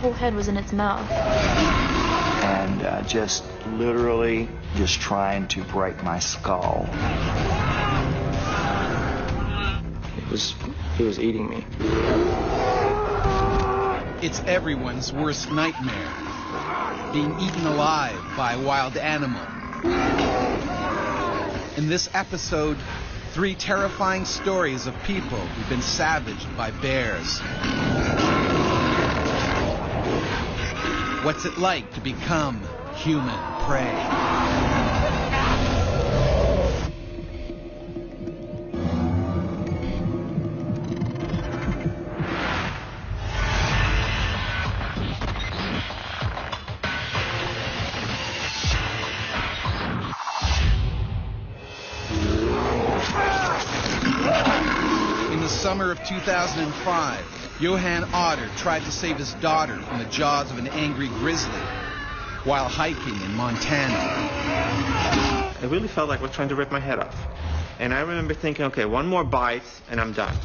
whole head was in its mouth. And just literally just trying to break my skull. He was eating me. It's everyone's worst nightmare, being eaten alive by a wild animal. In this episode, 3 terrifying stories of people who've been savaged by bears. What's it like to become human prey? Summer of 2005, Johan Otter tried to save his daughter from the jaws of an angry grizzly while hiking in Montana. I really felt like I was trying to rip my head off. And I remember thinking, okay, one more bite and I'm done.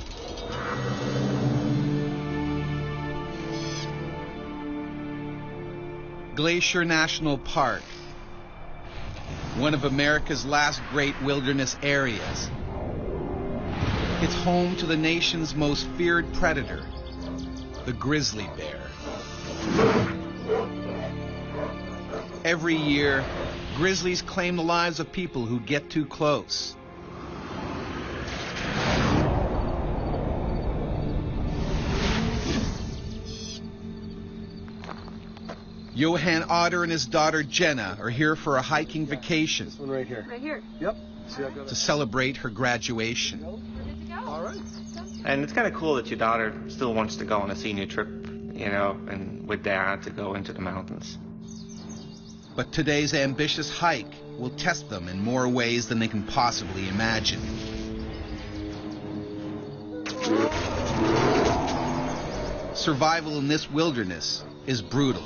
Glacier National Park, one of America's last great wilderness areas. It's home to the nation's most feared predator, the grizzly bear. Every year, grizzlies claim the lives of people who get too close. Johan Otter and his daughter Jenna are here for a hiking vacation. This one right here. Right here. Yep. To celebrate her graduation. All right. And it's kind of cool that your daughter still wants to go on a senior trip, you know, and with dad to go into the mountains. But today's ambitious hike will test them in more ways than they can possibly imagine. Survival in this wilderness is brutal.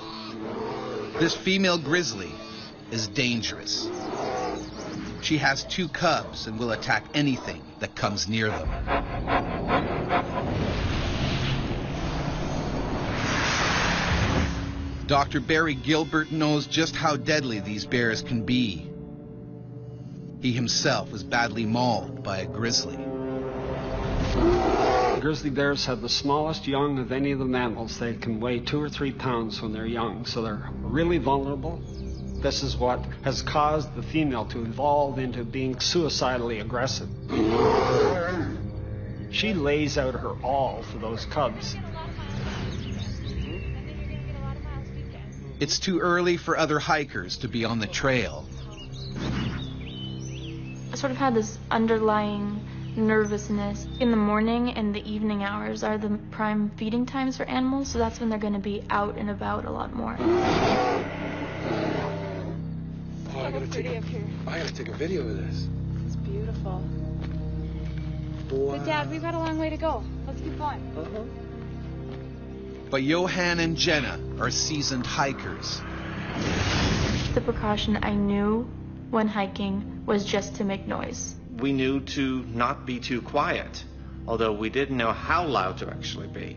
This female grizzly is dangerous. She has 2 cubs and will attack anything that comes near them. Dr. Barry Gilbert knows just how deadly these bears can be. He himself was badly mauled by a grizzly. Grizzly bears have the smallest young of any of the mammals. They can weigh 2 or 3 pounds when they're young, so they're really vulnerable. This is what has caused the female to evolve into being suicidally aggressive. She lays out her all for those cubs. It's too early for other hikers to be on the trail. I sort of had this underlying nervousness. In the morning and the evening hours are the prime feeding times for animals, so that's when they're going to be out and about a lot more. I gotta take a video of this. It's beautiful. Wow. But Dad, we've got a long way to go. Let's keep going. But Johan and Jenna are seasoned hikers. The precaution I knew when hiking was just to make noise. We knew to not be too quiet, although we didn't know how loud to actually be.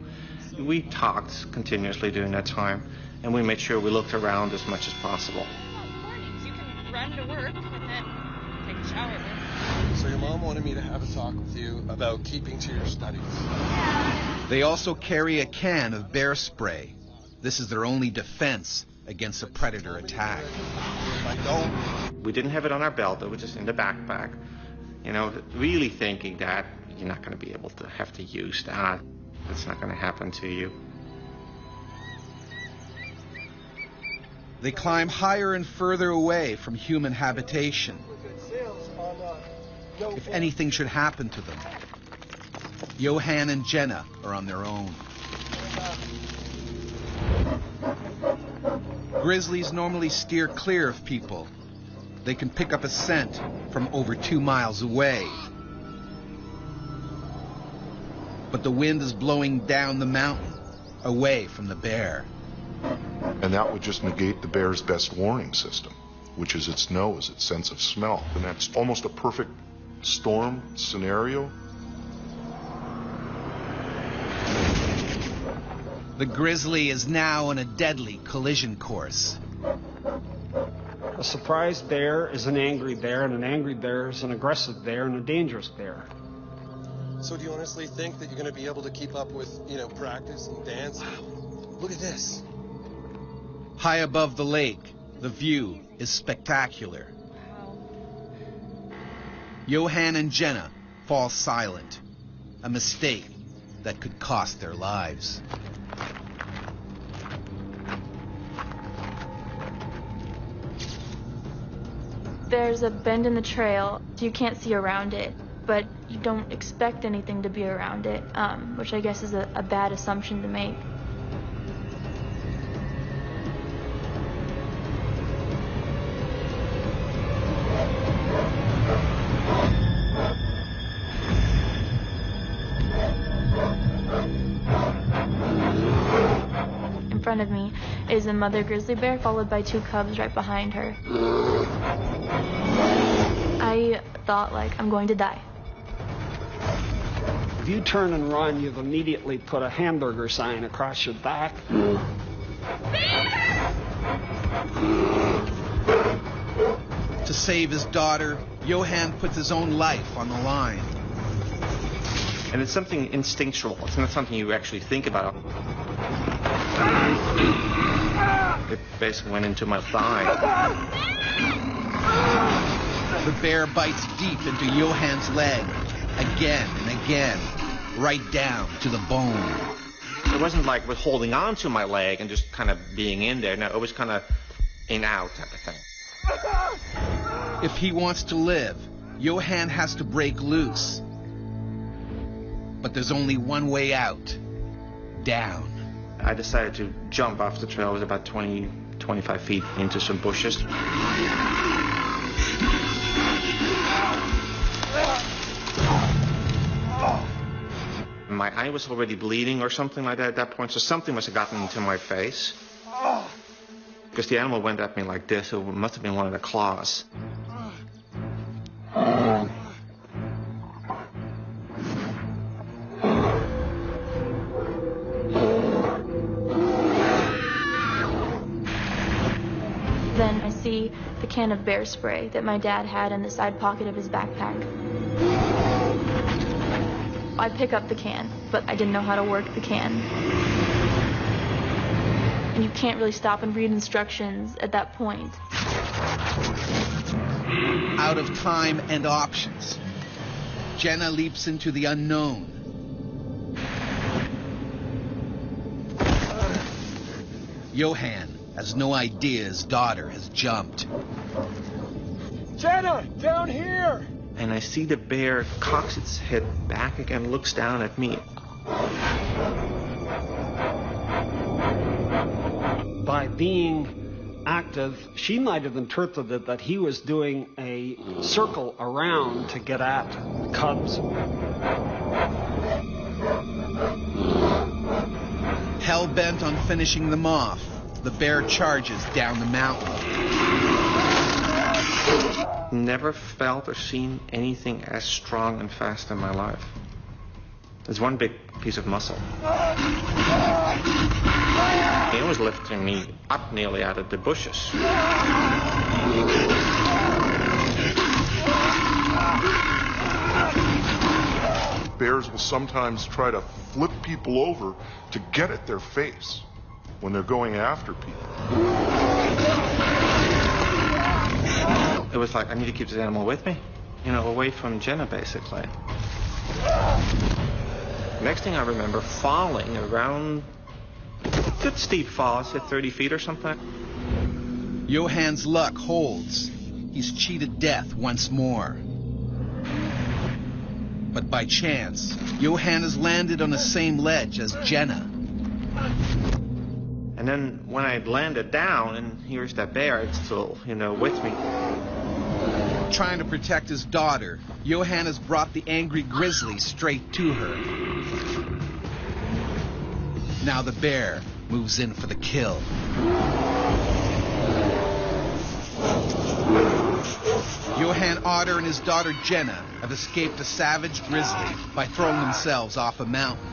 We talked continuously during that time, and we made sure we looked around as much as possible. Run to work and then take a shower. So your mom wanted me to have a talk with you about keeping to your studies. They also carry a can of bear spray. This is their only defense against a predator attack. If I don't. We didn't have it on our belt, it was just in the backpack. You know, really thinking that you're not going to be able to have to use that. It's not going to happen to you. They climb higher and further away from human habitation. If anything should happen to them, Johan and Jenna are on their own. Grizzlies normally steer clear of people. They can pick up a scent from over 2 miles away. But the wind is blowing down the mountain, away from the bear. And that would just negate the bear's best warning system, which is its nose, its sense of smell. And that's almost a perfect storm scenario. The Grizzly is now on a deadly collision course. A surprised bear is an angry bear, and an angry bear is an aggressive bear and a dangerous bear. So do you honestly think that you're going to be able to keep up with, practice and dance? Look at this. High above the lake, the view is spectacular. Johan and Jenna fall silent, a mistake that could cost their lives. There's a bend in the trail, so you can't see around it, but you don't expect anything to be around it, which I guess is a bad assumption to make. In front of me is a mother grizzly bear, followed by 2 cubs right behind her. I thought, I'm going to die. If you turn and run, you've immediately put a hamburger sign across your back. To save his daughter, Johan puts his own life on the line. And it's something instinctual. It's not something you actually think about. It basically went into my thigh. The bear bites deep into Johan's leg, again and again, right down to the bone. It wasn't like we're holding on to my leg and just kind of being in there. No, it was kind of in-out type of thing. If he wants to live, Johan has to break loose. But there's only one way out. Down. I decided to jump off the trail. It was about 20, 25 feet into some bushes. My eye was already bleeding or something like that at that point, so something must have gotten into my face. Because the animal went at me like this, so it must have been one of the claws. Then I see the can of bear spray that my dad had in the side pocket of his backpack. I pick up the can, but I didn't know how to work the can. And you can't really stop and read instructions at that point. Out of time and options, Jenna leaps into the unknown. Johan has no idea his daughter has jumped. Jenna, down here! And I see the bear cocks its head back again, looks down at me. By being active, she might have interpreted that he was doing a circle around to get at the cubs. Hell-bent on finishing them off, the bear charges down the mountain. Never felt or seen anything as strong and fast in my life. There's one big piece of muscle. It was lifting me up nearly out of the bushes. Bears will sometimes try to flip people over to get at their face when they're going after people. It was like, I need to keep this animal with me, away from Jenna, basically. Next thing I remember, falling around a good steep fall, I said 30 feet or something. Johan's luck holds. He's cheated death once more. But by chance, Johan has landed on the same ledge as Jenna. And then when I landed down, and here's that bear, it's still, with me. Trying to protect his daughter, Johan has brought the angry grizzly straight to her. Now the bear moves in for the kill. Johan Otter and his daughter Jenna have escaped a savage grizzly by throwing themselves off a mountain.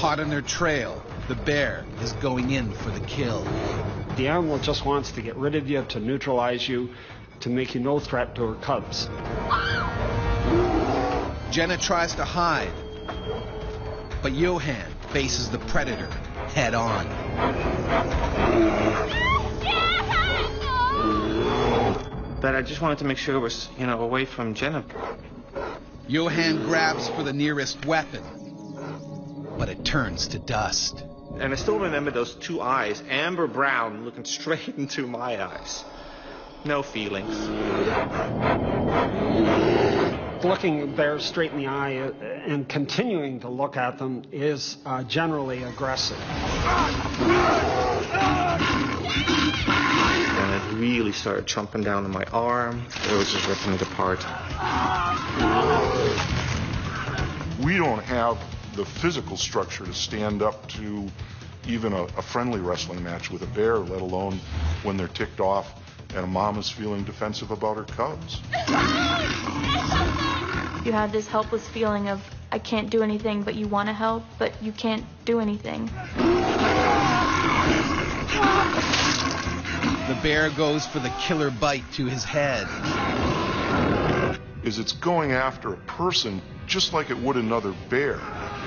Hot on their trail, the bear is going in for the kill. The animal just wants to get rid of you, to neutralize you, to make you no threat to her cubs. Jenna tries to hide, but Johan faces the predator head on. But I just wanted to make sure it was, away from Jenna. Johan grabs for the nearest weapon, but it turns to dust. And I still remember those two eyes, amber brown, looking straight into my eyes. No feelings. Looking a bear straight in the eye and continuing to look at them is generally aggressive. And it really started chomping down on my arm. It was just ripping it apart. We don't have the physical structure to stand up to even a friendly wrestling match with a bear, let alone when they're ticked off and a mom is feeling defensive about her cubs. You have this helpless feeling of, I can't do anything, but you want to help, but you can't do anything. The bear goes for the killer bite to his head. It's going after a person just like it would another bear.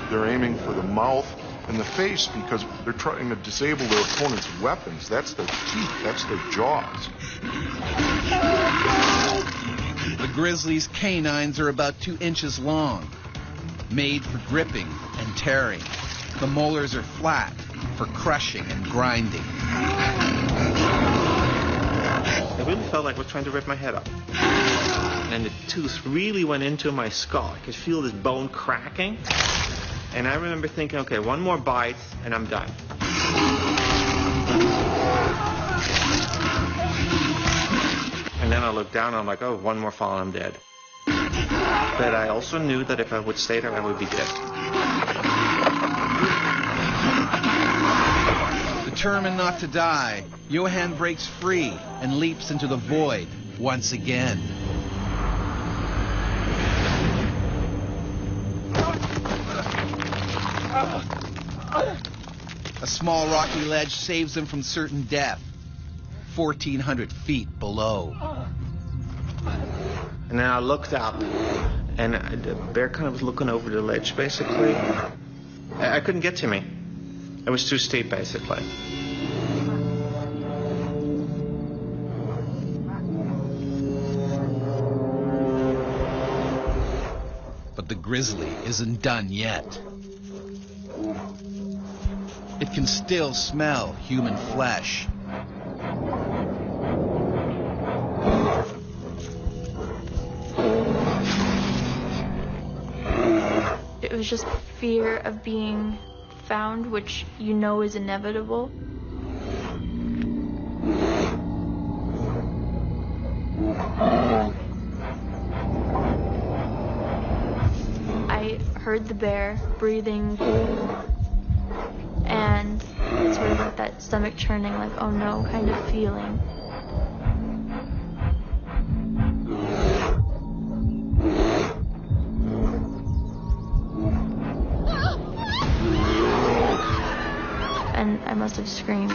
They're aiming for the mouth and the face because they're trying to disable their opponent's weapons. That's their teeth, that's their jaws. The grizzly's canines are about 2 inches long, made for gripping and tearing. The molars are flat for crushing and grinding. It really felt like it was trying to rip my head off. And the tooth really went into my skull. I could feel this bone cracking. And I remember thinking, okay, one more bite and I'm done. And then I looked down and I'm like, oh, one more fall and I'm dead. But I also knew that if I would stay there, I would be dead. Determined not to die, Johan breaks free and leaps into the void once again. A small rocky ledge saves him from certain death, 1,400 feet below. And then I looked up, and the bear kind of was looking over the ledge, basically. I couldn't get to me. It was too steep, basically. But the grizzly isn't done yet. It can still smell human flesh. It was just fear of being found, which you know is inevitable. I heard the bear breathing, and sort of like that stomach churning, like, oh no, kind of feeling. And I must have screamed.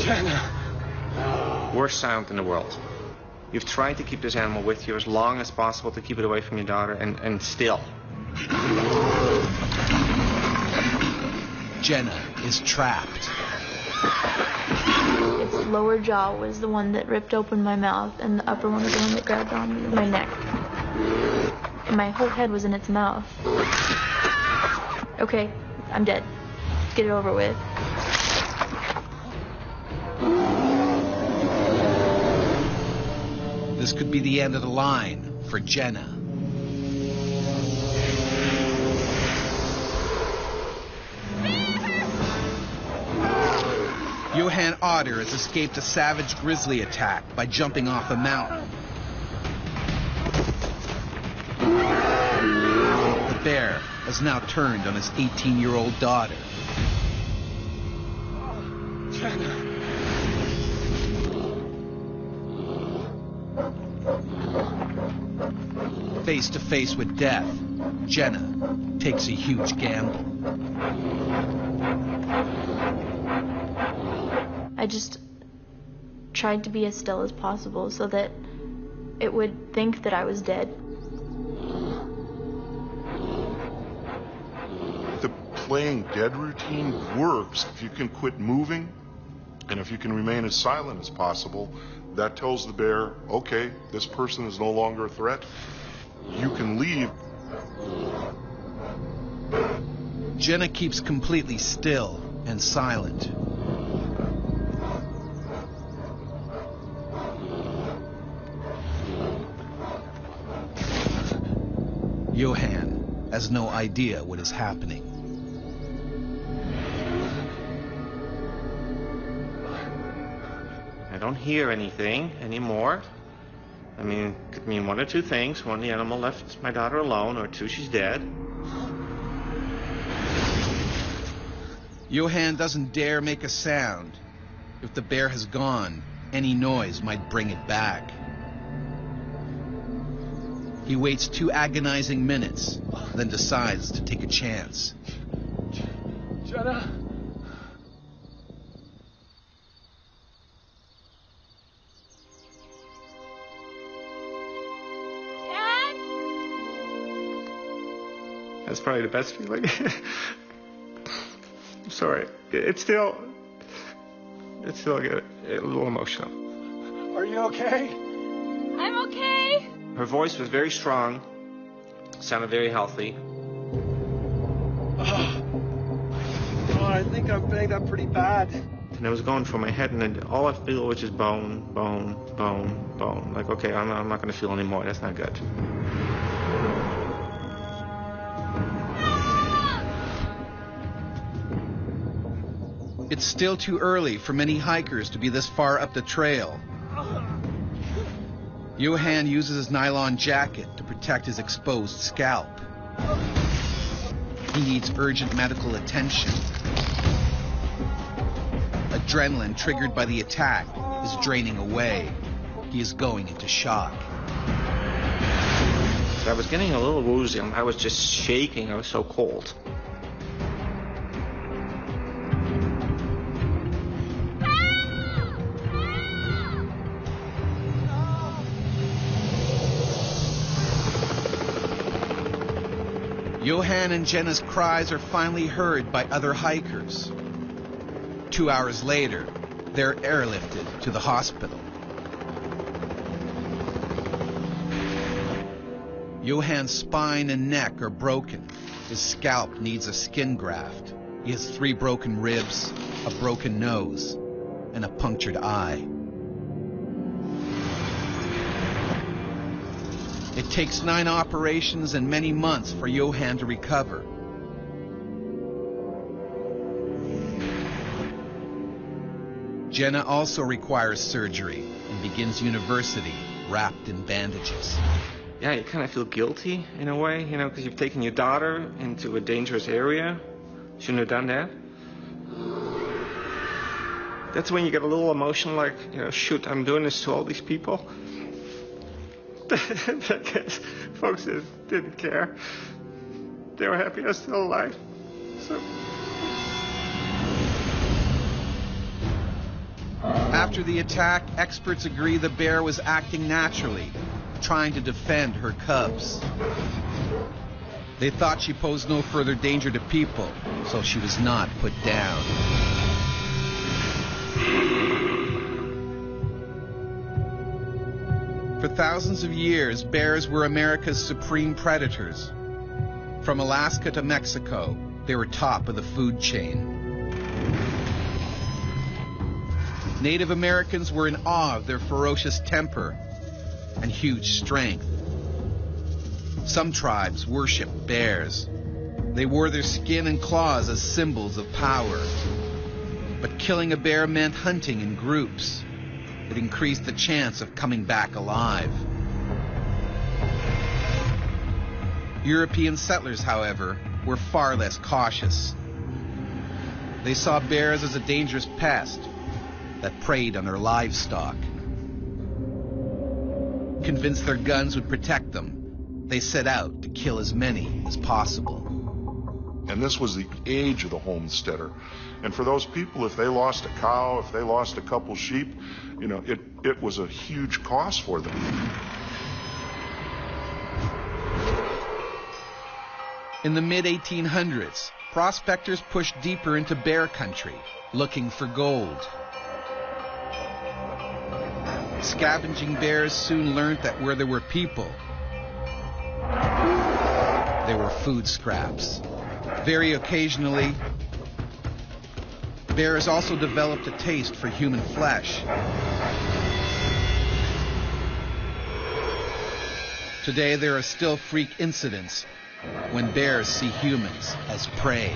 Jenna. Worst sound in the world. You've tried to keep this animal with you as long as possible to keep it away from your daughter, and still. Jenna is trapped. Its lower jaw was the one that ripped open my mouth, and the upper one was the one that grabbed on my neck. And my whole head was in its mouth. Okay, I'm dead. Get it over with. This could be the end of the line for Jenna. Johan Otter has escaped a savage grizzly attack by jumping off a mountain. The bear has now turned on his 18-year-old daughter. Jenna. Face to face with death, Jenna takes a huge gamble. I just tried to be as still as possible so that it would think that I was dead. The playing dead routine works if you can quit moving, and if you can remain as silent as possible. That tells the bear, okay, this person is no longer a threat. You can leave. Jenna keeps completely still and silent. Johan has no idea what is happening. I don't hear anything anymore. I mean, it could mean one or two things. One, the animal left my daughter alone, or two, she's dead. Johan doesn't dare make a sound. If the bear has gone, any noise might bring it back. He waits 2 agonizing minutes, then decides to take a chance. Jenna? Dad? That's probably the best feeling. I'm sorry. It's still a little emotional. Are you okay? I'm okay. Her voice was very strong, sounded very healthy. Oh, I think I'm banged up pretty bad. And I was going for my head, and then all I feel was just bone, bone, bone, bone. Like, okay, I'm not going to feel anymore. That's not good. It's still too early for many hikers to be this far up the trail. Johan uses his nylon jacket to protect his exposed scalp. He needs urgent medical attention. Adrenaline triggered by the attack is draining away. He is going into shock. So I was getting a little woozy. I was just shaking. I was so cold. Johan and Jenna's cries are finally heard by other hikers. 2 hours later, they're airlifted to the hospital. Johan's spine and neck are broken. His scalp needs a skin graft. He has 3 broken ribs, a broken nose, and a punctured eye. It takes 9 operations and many months for Johan to recover. Jenna also requires surgery and begins university wrapped in bandages. Yeah, you kind of feel guilty in a way, you know, because you've taken your daughter into a dangerous area. Shouldn't have done that. That's when you get a little emotional, like, you know, shoot, I'm doing this to all these people. I guess folks just didn't care. They were happy I was still alive. So. After the attack, experts agree the bear was acting naturally, trying to defend her cubs. They thought she posed no further danger to people, so she was not put down. For thousands of years, bears were America's supreme predators. From Alaska to Mexico, they were top of the food chain. Native Americans were in awe of their ferocious temper and huge strength. Some tribes worshipped bears. They wore their skin and claws as symbols of power. But killing a bear meant hunting in groups. It increased the chance of coming back alive. European settlers, however, were far less cautious. They saw bears as a dangerous pest that preyed on their livestock. Convinced their guns would protect them, they set out to kill as many as possible. And this was the age of the homesteader. And for those people, if they lost a cow, if they lost a couple sheep, you know, it was a huge cost for them. In the mid-1800s, prospectors pushed deeper into bear country, looking for gold. Scavenging bears soon learned that where there were people, there were food scraps. Very occasionally, bears also developed a taste for human flesh. Today, there are still freak incidents when bears see humans as prey.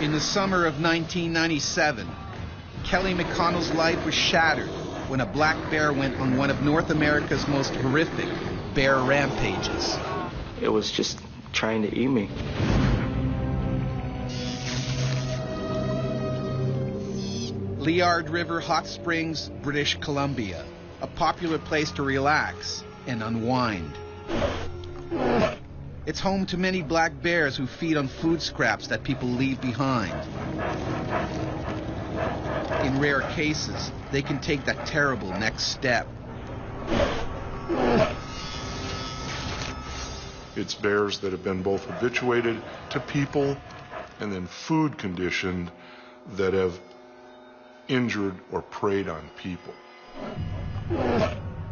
In the summer of 1997, Kelly McConnell's life was shattered when a black bear went on one of North America's most horrific bear rampages. It was just trying to eat me. Liard River Hot Springs, British Columbia, a popular place to relax and unwind. It's home to many black bears who feed on food scraps that people leave behind. In rare cases, they can take that terrible next step. It's bears that have been both habituated to people and then food conditioned that have injured or preyed on people.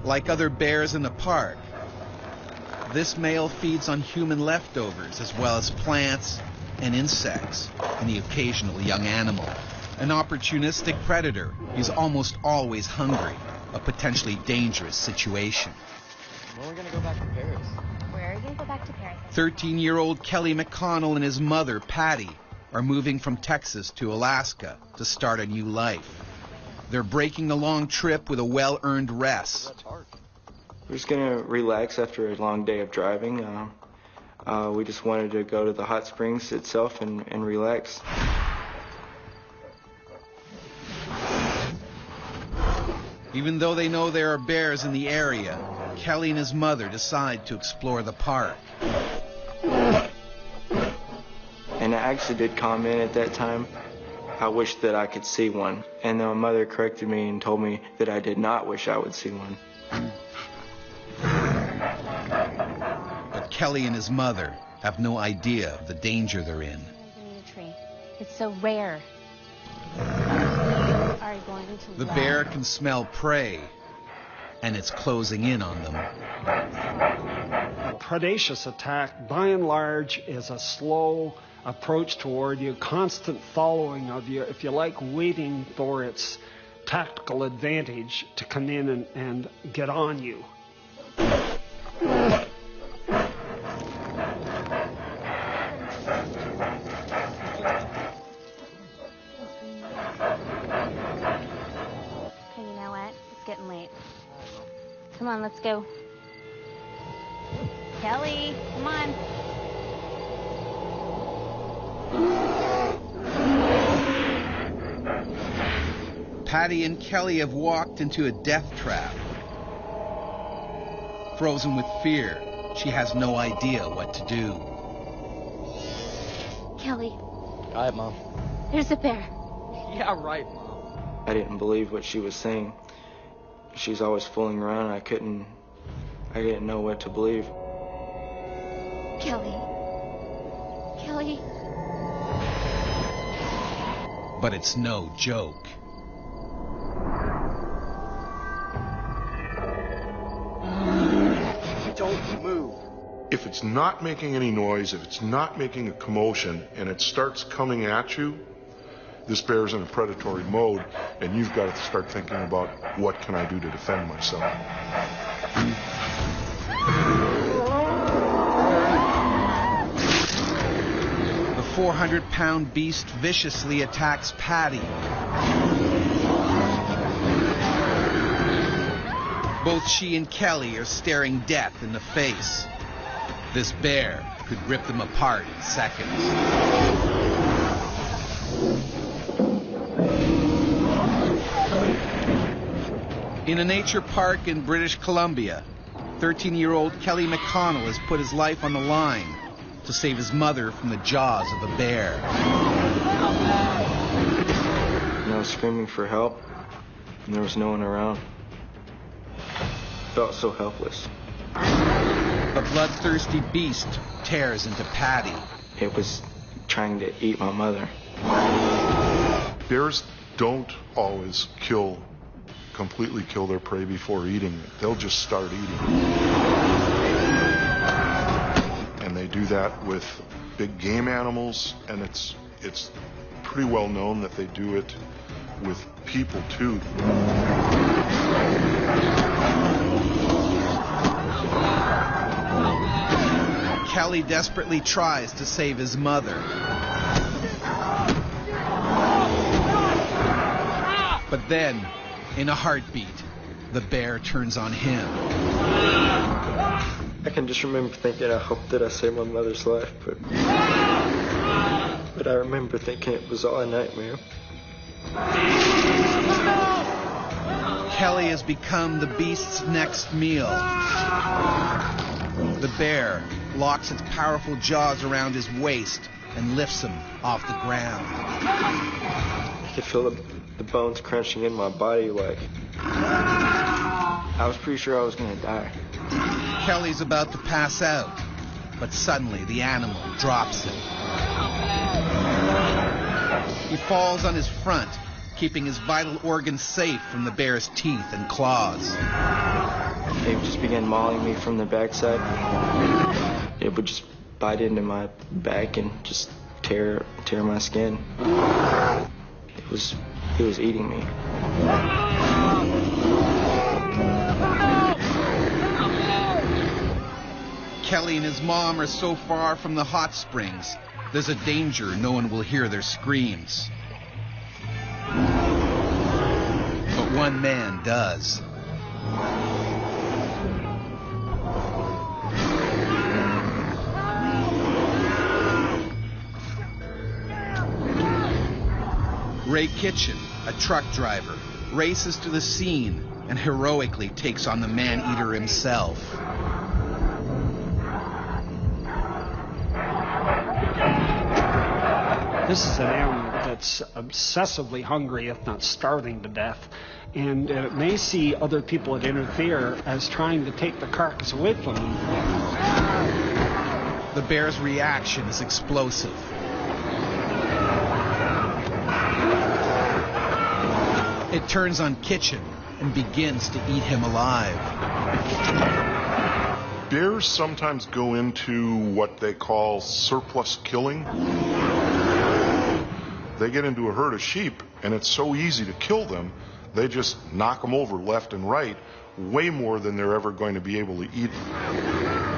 Like other bears in the park, this male feeds on human leftovers as well as plants and insects and the occasional young animal. An opportunistic predator, he's almost always hungry, a potentially dangerous situation. When are we gonna go back to Paris? Where are you gonna go back to Paris? 13-year-old Kelly McConnell and his mother, Patty, are moving from Texas to Alaska to start a new life. They're breaking the long trip with a well-earned rest. We're just gonna relax after a long day of driving. We just wanted to go to the hot springs itself and relax. Even though they know there are bears in the area, Kelly and his mother decide to explore the park. And I actually did comment at that time, I wish that I could see one. And then my mother corrected me and told me that I did not wish I would see one. But Kelly and his mother have no idea of the danger they're in. Underneath a tree. It's so rare. Are you going to The bear can smell prey, and it's closing in on them. A predaceous attack, by and large, is a slow approach toward you, constant following of you, if you like, waiting for its tactical advantage to come in and get on you. Okay, you know what? It's getting late. Come on, let's go. Kelly, come on. Patty and Kelly have walked into a death trap. Frozen with fear, she has no idea what to do. Kelly, All right, Mom. there's a bear. Yeah, right, Mom. I didn't believe what she was saying. She's always fooling around. I didn't know what to believe. Kelly. Kelly. But it's no joke. Don't move. If it's not making any noise, if it's not making a commotion, and it starts coming at you, this bear's in a predatory mode, and you've got to start thinking about what can I do to defend myself. The 400-pound beast viciously attacks Patty. Both she and Kelly are staring death in the face. This bear could rip them apart in seconds. In a nature park in British Columbia, 13-year-old Kelly McConnell has put his life on the line to save his mother from the jaws of a bear. And I was screaming for help, and there was no one around. Felt so helpless. A bloodthirsty beast tears into Patty. It was trying to eat my mother. Bears don't always completely kill their prey before eating it. They'll just start eating. And they do that with big game animals, and it's pretty well known that they do it with people too. Kelly desperately tries to save his mother. But then, in a heartbeat, the bear turns on him. I can just remember thinking, I hope that I saved my mother's life, but I remember thinking it was all a nightmare. Kelly has become the beast's next meal. The bear locks its powerful jaws around his waist and lifts him off the ground. I could feel the bones crunching in my body like I was pretty sure I was going to die. Kelly's about to pass out, but suddenly the animal drops him. He falls on his front, keeping his vital organs safe from the bear's teeth and claws. They just began mauling me from the backside. It would just bite into my back and just tear my skin. It was eating me. Kelly and his mom are so far from the hot springs, there's a danger no one will hear their screams. But one man does. Ray Kitchen, a truck driver, races to the scene and heroically takes on the man-eater himself. This is an animal that's obsessively hungry, if not starving to death, and it may see other people that interfere as trying to take the carcass away from them. The bear's reaction is explosive. It turns on Kitchen and begins to eat him alive. Bears sometimes go into what they call surplus killing. They get into a herd of sheep, and it's so easy to kill them, they just knock them over left and right, way more than they're ever going to be able to eat.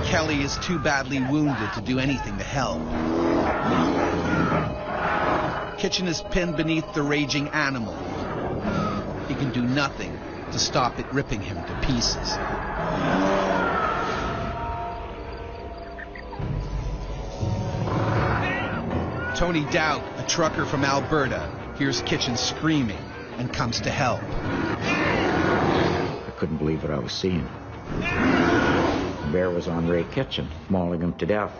Kelly is too badly wounded to do anything to help. Kitchen is pinned beneath the raging animal. He can do nothing to stop it ripping him to pieces. Tony Dowd, a trucker from Alberta, hears Kitchen screaming and comes to help. I couldn't believe what I was seeing. The bear was on Ray Kitchen, mauling him to death.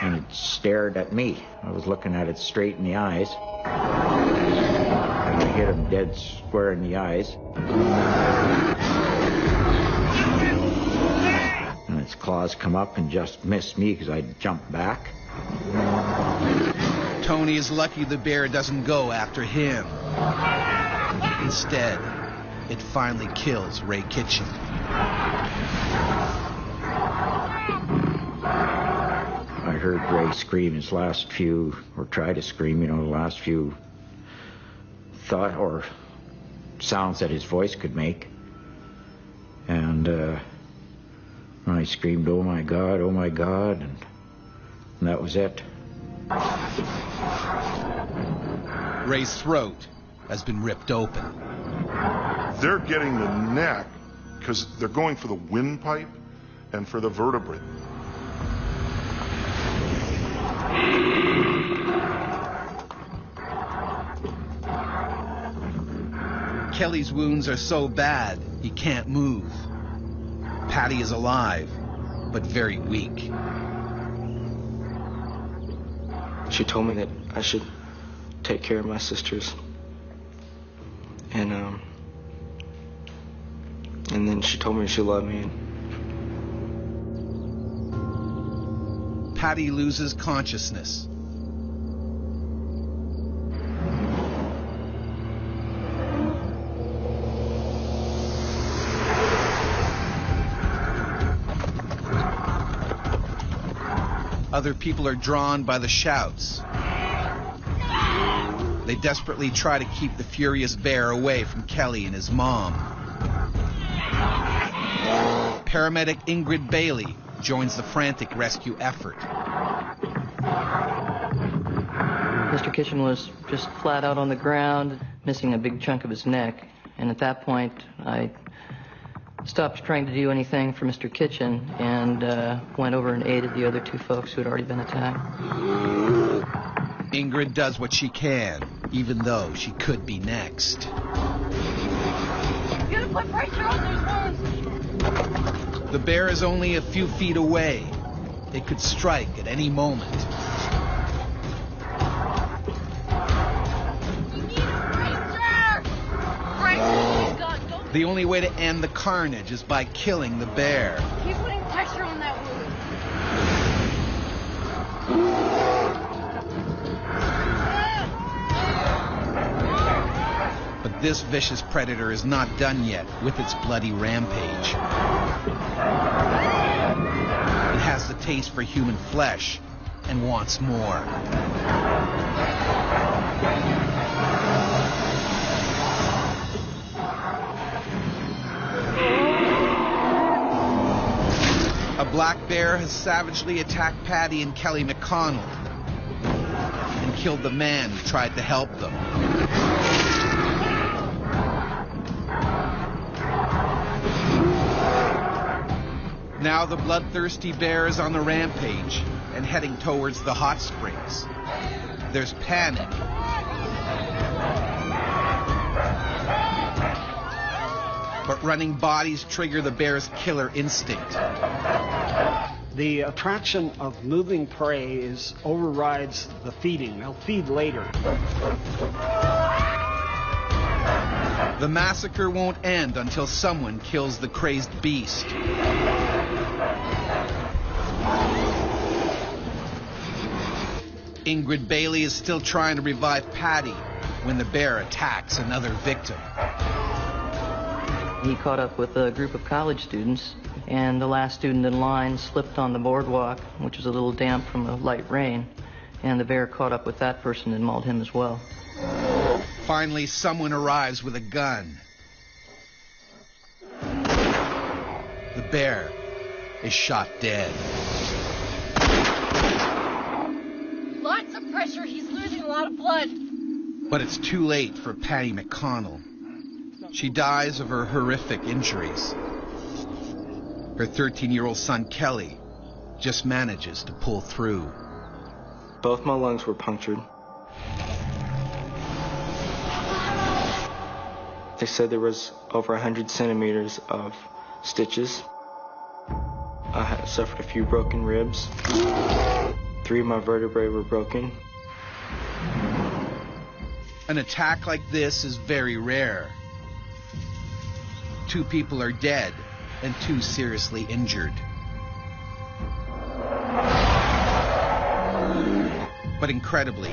And it stared at me. I was looking at it straight in the eyes. And I hit him dead square in the eyes. And its claws come up and just missed me because I jumped back. Tony is lucky the bear doesn't go after him. Instead, it finally kills Ray Kitchen. I heard Ray scream his last few, or try to scream, the last few thought or sounds that his voice could make. And I screamed, "Oh my God, and that was it." Ray's throat has been ripped open. They're getting the neck because they're going for the windpipe and for the vertebrae. Kelly's wounds are so bad, he can't move. Patty is alive, but very weak. She told me that I should take care of my sisters. And then she told me she loved me. Patty loses consciousness. Other people are drawn by the shouts. They desperately try to keep the furious bear away from Kelly and his mom. Paramedic Ingrid Bailey joins the frantic rescue effort. Mr. Kitchen was just flat out on the ground, missing a big chunk of his neck. And at that point, I stopped trying to do anything for Mr. Kitchen and went over and aided the other two folks who had already been attacked. Ingrid does what she can, even though she could be next. You gotta put pressure on those wounds. The bear is only a few feet away. It could strike at any moment. You need a bracer! Bracer, God, don't... The only way to end the carnage is by killing the bear. Keep putting pressure on that wound. But this vicious predator is not done yet with its bloody rampage. It has the taste for human flesh and wants more. A black bear has savagely attacked Patty and Kelly McConnell and killed the man who tried to help them. Now the bloodthirsty bear is on the rampage and heading towards the hot springs. There's panic. But running bodies trigger the bear's killer instinct. The attraction of moving prey overrides the feeding. They'll feed later. The massacre won't end until someone kills the crazed beast. Ingrid Bailey is still trying to revive Patty when the bear attacks another victim. He caught up with a group of college students, and the last student in line slipped on the boardwalk, which was a little damp from a light rain, and the bear caught up with that person and mauled him as well. Finally, someone arrives with a gun. The bear is shot dead. Lots of pressure. He's losing a lot of blood. But it's too late for Patty McConnell. She dies of her horrific injuries. Her 13-year-old son, Kelly, just manages to pull through. Both my lungs were punctured. They said there was over 100 centimeters of stitches. I had suffered a few broken ribs. 3 of my vertebrae were broken. An attack like this is very rare. 2 people are dead and 2 seriously injured. But incredibly,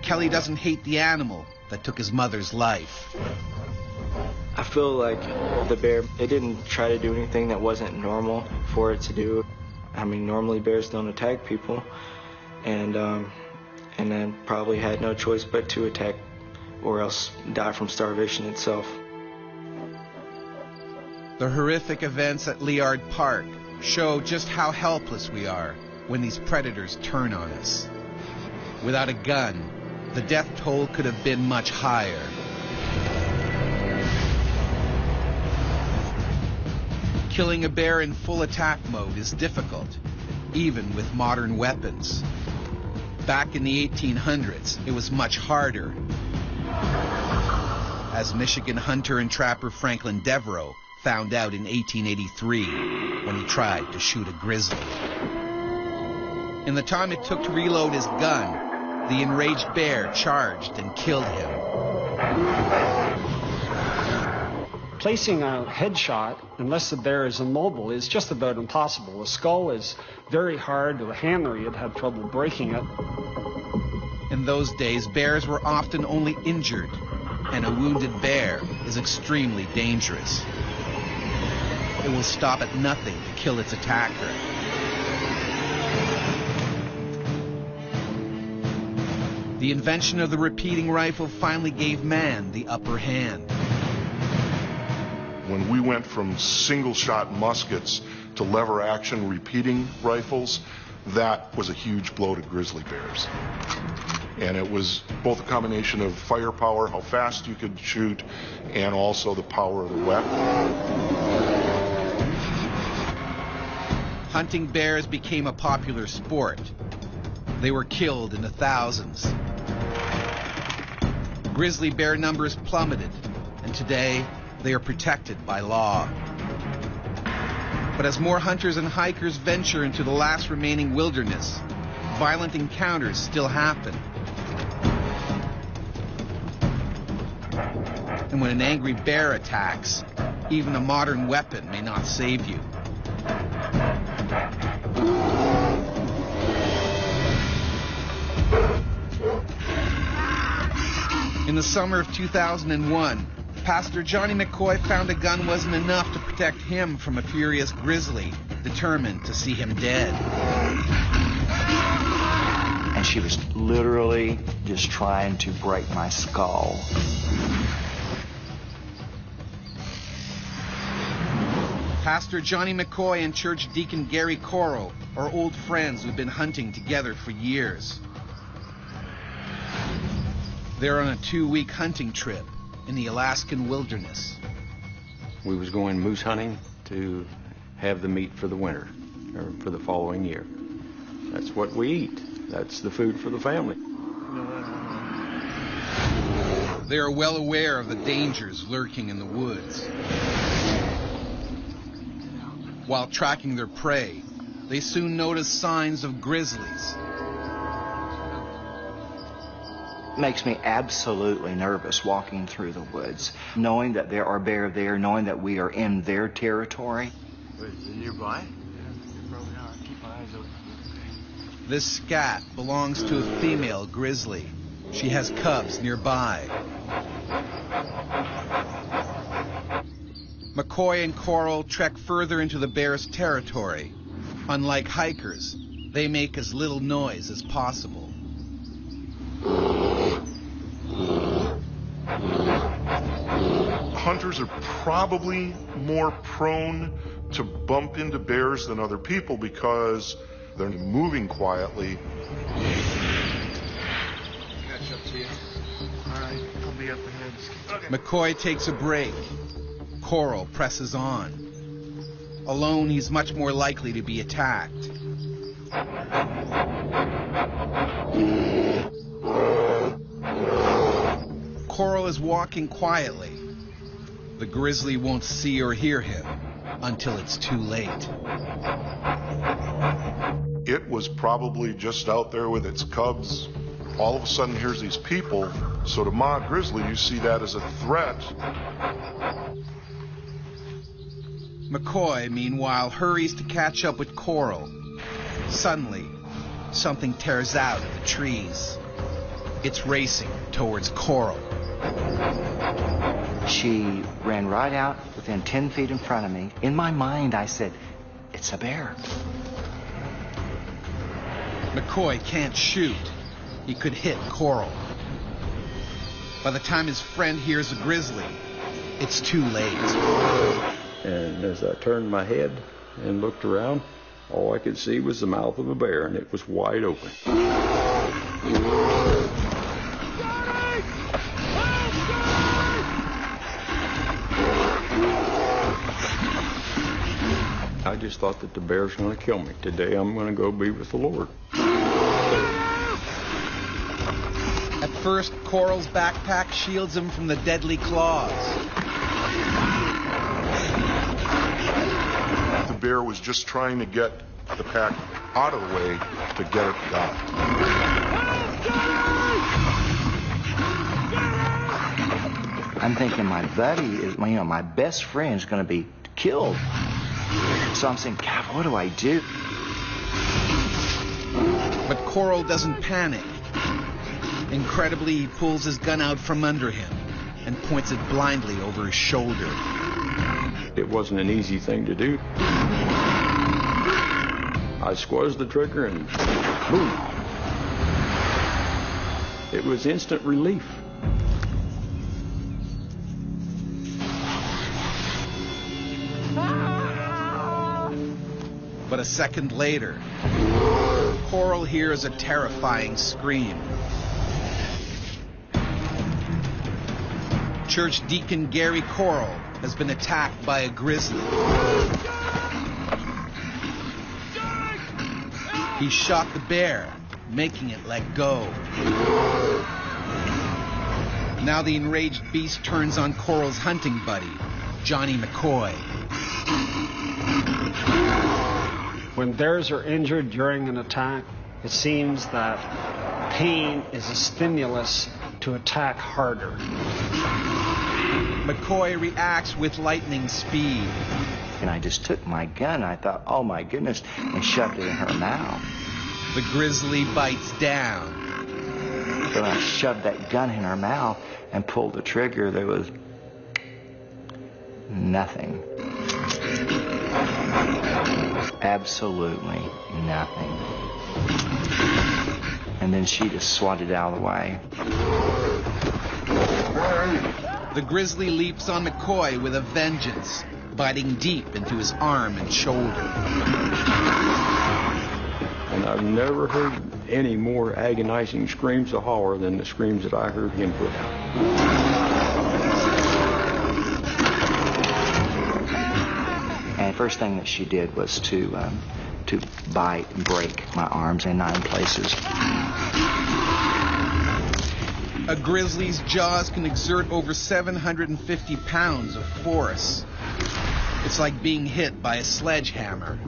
Kelly doesn't hate the animal that took his mother's life. I feel like the bear, it didn't try to do anything that wasn't normal for it to do. I mean, normally bears don't attack people, and then probably had no choice but to attack or else die from starvation itself. The horrific events at Liard Park show just how helpless we are when these predators turn on us. Without a gun, the death toll could have been much higher. Killing a bear in full attack mode is difficult, even with modern weapons. Back in the 1800s, it was much harder, as Michigan hunter and trapper Franklin Devereaux found out in 1883 when he tried to shoot a grizzly. In the time it took to reload his gun, the enraged bear charged and killed him. Placing a headshot, unless the bear is immobile, is just about impossible. The skull is very hard. The handler, you'd have trouble breaking it. In those days, bears were often only injured, and a wounded bear is extremely dangerous. It will stop at nothing to kill its attacker. The invention of the repeating rifle finally gave man the upper hand. When we went from single-shot muskets to lever-action repeating rifles, that was a huge blow to grizzly bears. And it was both a combination of firepower, how fast you could shoot, and also the power of the weapon. Hunting bears became a popular sport. They were killed in the thousands. Grizzly bear numbers plummeted, and today they are protected by law. But as more hunters and hikers venture into the last remaining wilderness, violent encounters still happen. And when an angry bear attacks, even a modern weapon may not save you. In the summer of 2001, Pastor Johnny McCoy found a gun wasn't enough to protect him from a furious grizzly, determined to see him dead. And she was literally just trying to break my skull. Pastor Johnny McCoy and church deacon Gary Corral are old friends who've been hunting together for years. They're on a 2-week hunting trip in the Alaskan wilderness. We was going moose hunting to have the meat for the winter, or for the following year. That's what we eat. That's the food for the family. They are well aware of the dangers lurking in the woods. While tracking their prey, they soon notice signs of grizzlies. Makes me absolutely nervous walking through the woods, knowing that there are bear there, knowing that we are in their territory. Is it nearby? Yeah, probably are. Keep my eyes open. This scat belongs to a female grizzly. She has cubs nearby. McCoy and Coral trek further into the bear's territory. Unlike hikers, they make as little noise as possible. Hunters are probably more prone to bump into bears than other people because they're moving quietly. Catch up to you. All right, I'll be up ahead. Okay. McCoy takes a break. Coral presses on. Alone, he's much more likely to be attacked. Coral is walking quietly. The grizzly won't see or hear him until it's too late. It was probably just out there with its cubs. All of a sudden, here's these people. So to Ma Grizzly, you see that as a threat. McCoy, meanwhile, hurries to catch up with Coral. Suddenly, something tears out of the trees. It's racing towards Coral. She ran right out within 10 feet in front of me. In my mind, I said, it's a bear. McCoy can't shoot. He could hit Coral. By the time his friend hears a grizzly, it's too late. And as I turned my head and looked around, all I could see was the mouth of a bear, and it was wide open. I just thought that the bear's going to kill me. Today I'm going to go be with the Lord. At first, Coral's backpack shields him from the deadly claws. The bear was just trying to get the pack out of the way to get it got. I'm thinking my buddy is, my best friend is going to be killed. So I'm saying, God, what do I do? But Coral doesn't panic. Incredibly, he pulls his gun out from under him and points it blindly over his shoulder. It wasn't an easy thing to do. I squeezed the trigger and boom. It was instant relief. But a second later, Coral hears a terrifying scream. Church Deacon Gary Coral has been attacked by a grizzly. He shot the bear, making it let go. Now the enraged beast turns on Coral's hunting buddy, Johnny McCoy. When bears are injured during an attack, it seems that pain is a stimulus to attack harder. McCoy reacts with lightning speed. And I just took my gun, I thought, oh my goodness, and shoved it in her mouth. The grizzly bites down. When I shoved that gun in her mouth and pulled the trigger, there was nothing. Absolutely nothing. And then she just swatted out of the way. The grizzly leaps on McCoy with a vengeance, biting deep into his arm and shoulder. And I've never heard any more agonizing screams of horror than the screams that I heard him put out. And the first thing that she did was to bite and break my arms in 9 places. A grizzly's jaws can exert over 750 pounds of force. It's like being hit by a sledgehammer.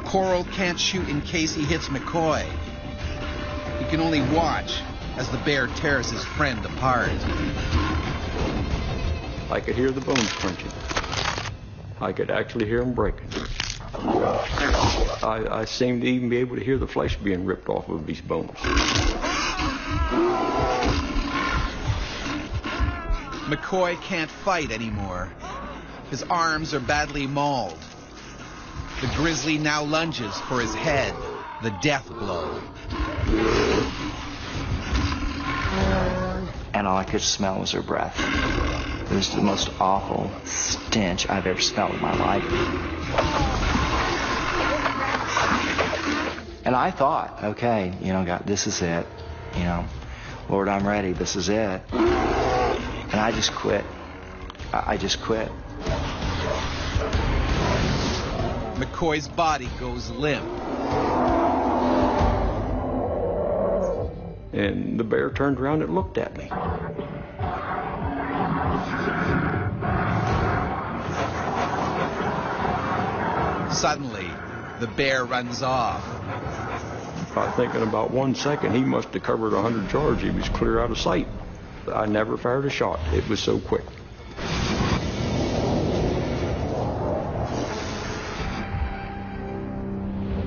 Coral can't shoot in case he hits McCoy. He can only watch as the bear tears his friend apart. I could hear the bones crunching. I could actually hear them breaking. I seemed to even be able to hear the flesh being ripped off of these bones. McCoy can't fight anymore. His arms are badly mauled. The grizzly now lunges for his head, the death blow. And all I could smell was her breath. It was the most awful stench I've ever smelled in my life. And I thought, okay, God, this is it. Lord, I'm ready. This is it. And I just quit. I just quit. McCoy's body goes limp. And the bear turned around and looked at me. Suddenly, the bear runs off. I think in about 1 second, he must have covered 100 yards. He was clear out of sight. I never fired a shot. It was so quick.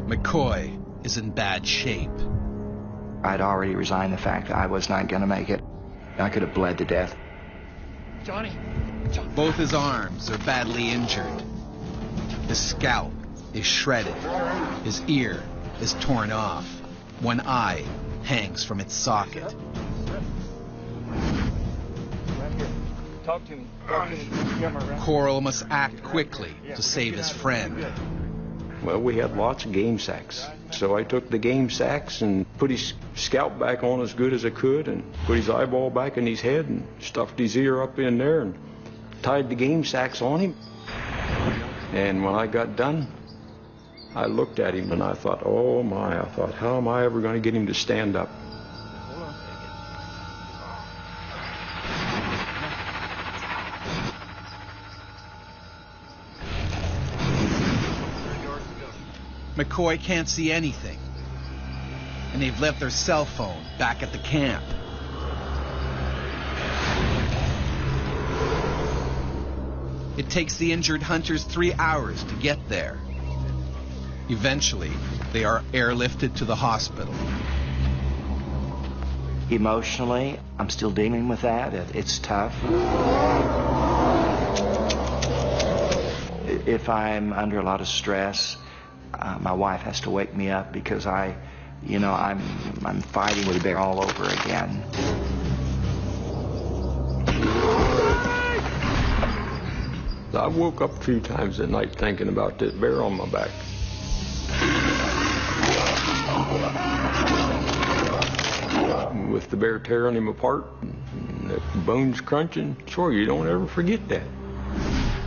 McCoy is in bad shape. I'd already resigned the fact that I was not going to make it. I could have bled to death. Johnny. Both his arms are badly injured. His scalp is shredded. His ear is torn off. One eye hangs from its socket. Talk to me. Coral must act quickly to save his friend. Well, we had lots of game sacks. So I took the game sacks and put his scalp back on as good as I could and put his eyeball back in his head and stuffed his ear up in there and tied the game sacks on him. And when I got done, I looked at him and I thought, oh my, how am I ever going to get him to stand up? McCoy can't see anything, and they've left their cell phone back at the camp. It takes the injured hunters 3 hours to get there. Eventually, they are airlifted to the hospital. Emotionally, I'm still dealing with that. It's tough. If I'm under a lot of stress, my wife has to wake me up because I'm fighting with a bear all over again. I woke up a few times at night thinking about this bear on my back. With the bear tearing him apart, and the bones crunching, sure, you don't ever forget that.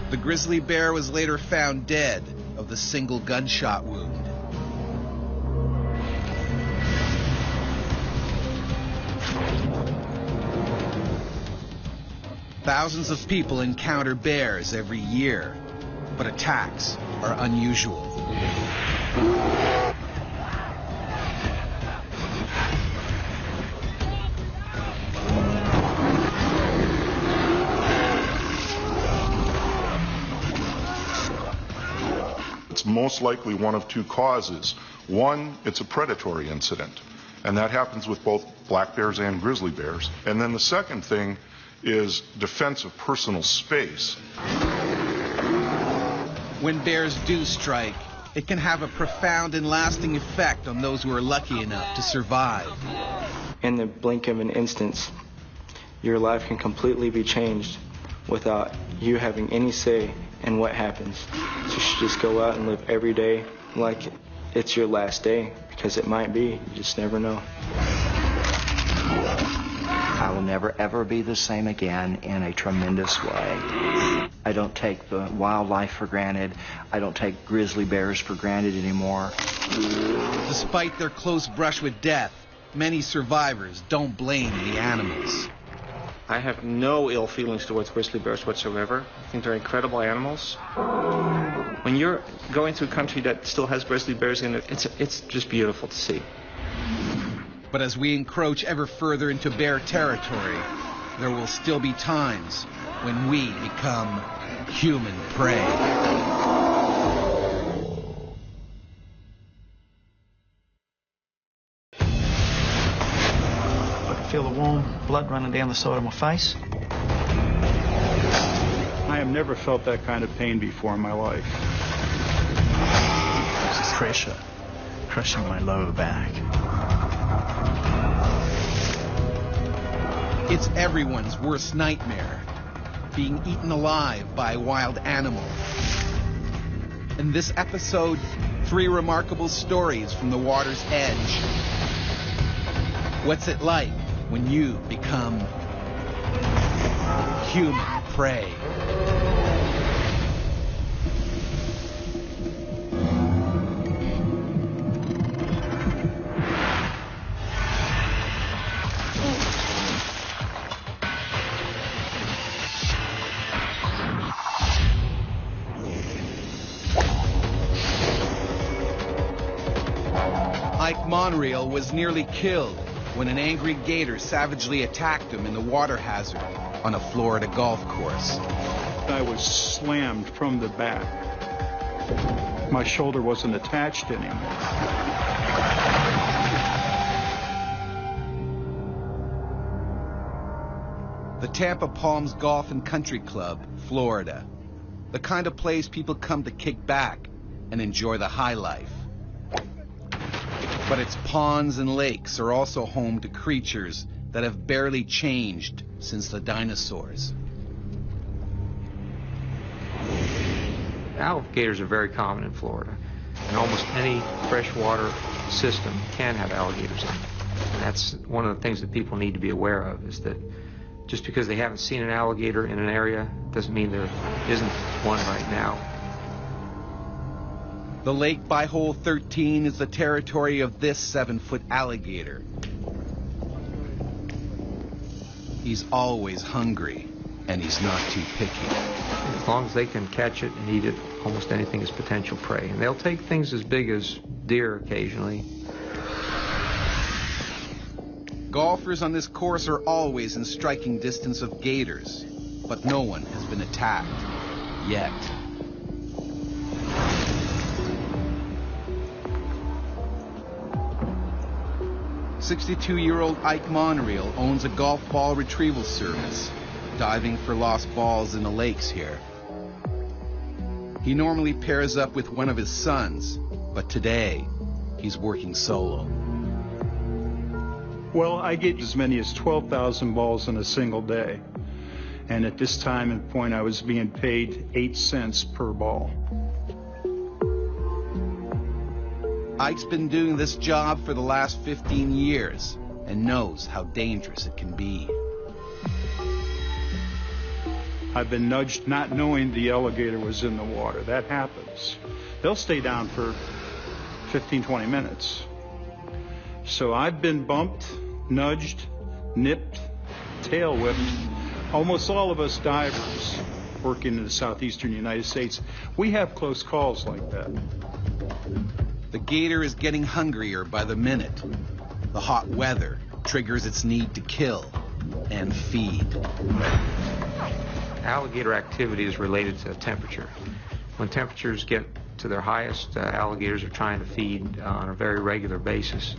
The grizzly bear was later found dead of the single gunshot wound. Thousands of people encounter bears every year, but attacks are unusual. It's most likely one of two causes. One, it's a predatory incident, and that happens with both black bears and grizzly bears. And then the second thing is defense of personal space. When bears do strike, it can have a profound and lasting effect on those who are lucky enough to survive. In the blink of an instant, your life can completely be changed without you having any say in what happens. So you should just go out and live every day like it's your last day, because it might be. You just never know. I will never, ever be the same again in a tremendous way. I don't take the wildlife for granted. I don't take grizzly bears for granted anymore. Despite their close brush with death, many survivors don't blame the animals. I have no ill feelings towards grizzly bears whatsoever. I think they're incredible animals. When you're going through a country that still has grizzly bears in it, it's just beautiful to see. But as we encroach ever further into bear territory, there will still be times when we become human prey. I can feel the warm blood running down the side of my face. I have never felt that kind of pain before in my life. It's pressure crushing my lower back. It's everyone's worst nightmare, being eaten alive by a wild animal. In this episode, 3 remarkable stories from the water's edge. What's it like when you become human prey? Monreal was nearly killed when an angry gator savagely attacked him in the water hazard on a Florida golf course. I was slammed from the back. My shoulder wasn't attached anymore. The Tampa Palms Golf and Country Club, Florida. The kind of place people come to kick back and enjoy the high life. But its ponds and lakes are also home to creatures that have barely changed since the dinosaurs. Alligators are very common in Florida, and almost any freshwater system can have alligators in it. And that's one of the things that people need to be aware of, is that just because they haven't seen an alligator in an area doesn't mean there isn't one right now. The lake by hole 13 is the territory of this 7-foot alligator. He's always hungry, and he's not too picky. As long as they can catch it and eat it, almost anything is potential prey. And they'll take things as big as deer occasionally. Golfers on this course are always in striking distance of gators, but no one has been attacked yet. "62-year-old Ike Monreal owns a golf ball retrieval service, diving for lost balls in the lakes here. He normally pairs up with one of his sons, but today he's working solo. Well, I get as many as 12,000 balls in a single day. And at this time and point, I was being paid 8 cents per ball. Ike's been doing this job for the last 15 years and knows how dangerous it can be. I've been nudged not knowing the alligator was in the water. That happens. They'll stay down for 15, 20 minutes. So I've been bumped, nudged, nipped, tail whipped. Almost all of us divers working in the southeastern United States, we have close calls like that. The gator is getting hungrier by the minute. The hot weather triggers its need to kill and feed. Alligator activity is related to temperature. When temperatures get to their highest, alligators are trying to feed on a very regular basis.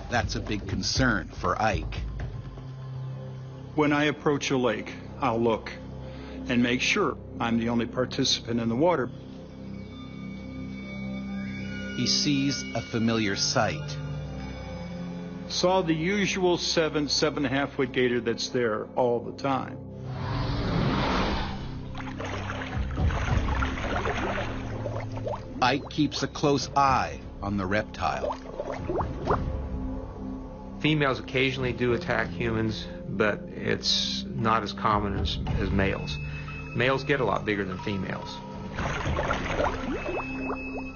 That's a big concern for Ike. When I approach a lake, I'll look and make sure I'm the only participant in the water. He sees a familiar sight. Saw the usual 7.5 foot gator that's there all the time. Ike keeps a close eye on the reptile. Females occasionally do attack humans, but it's not as common as males. Males get a lot bigger than females.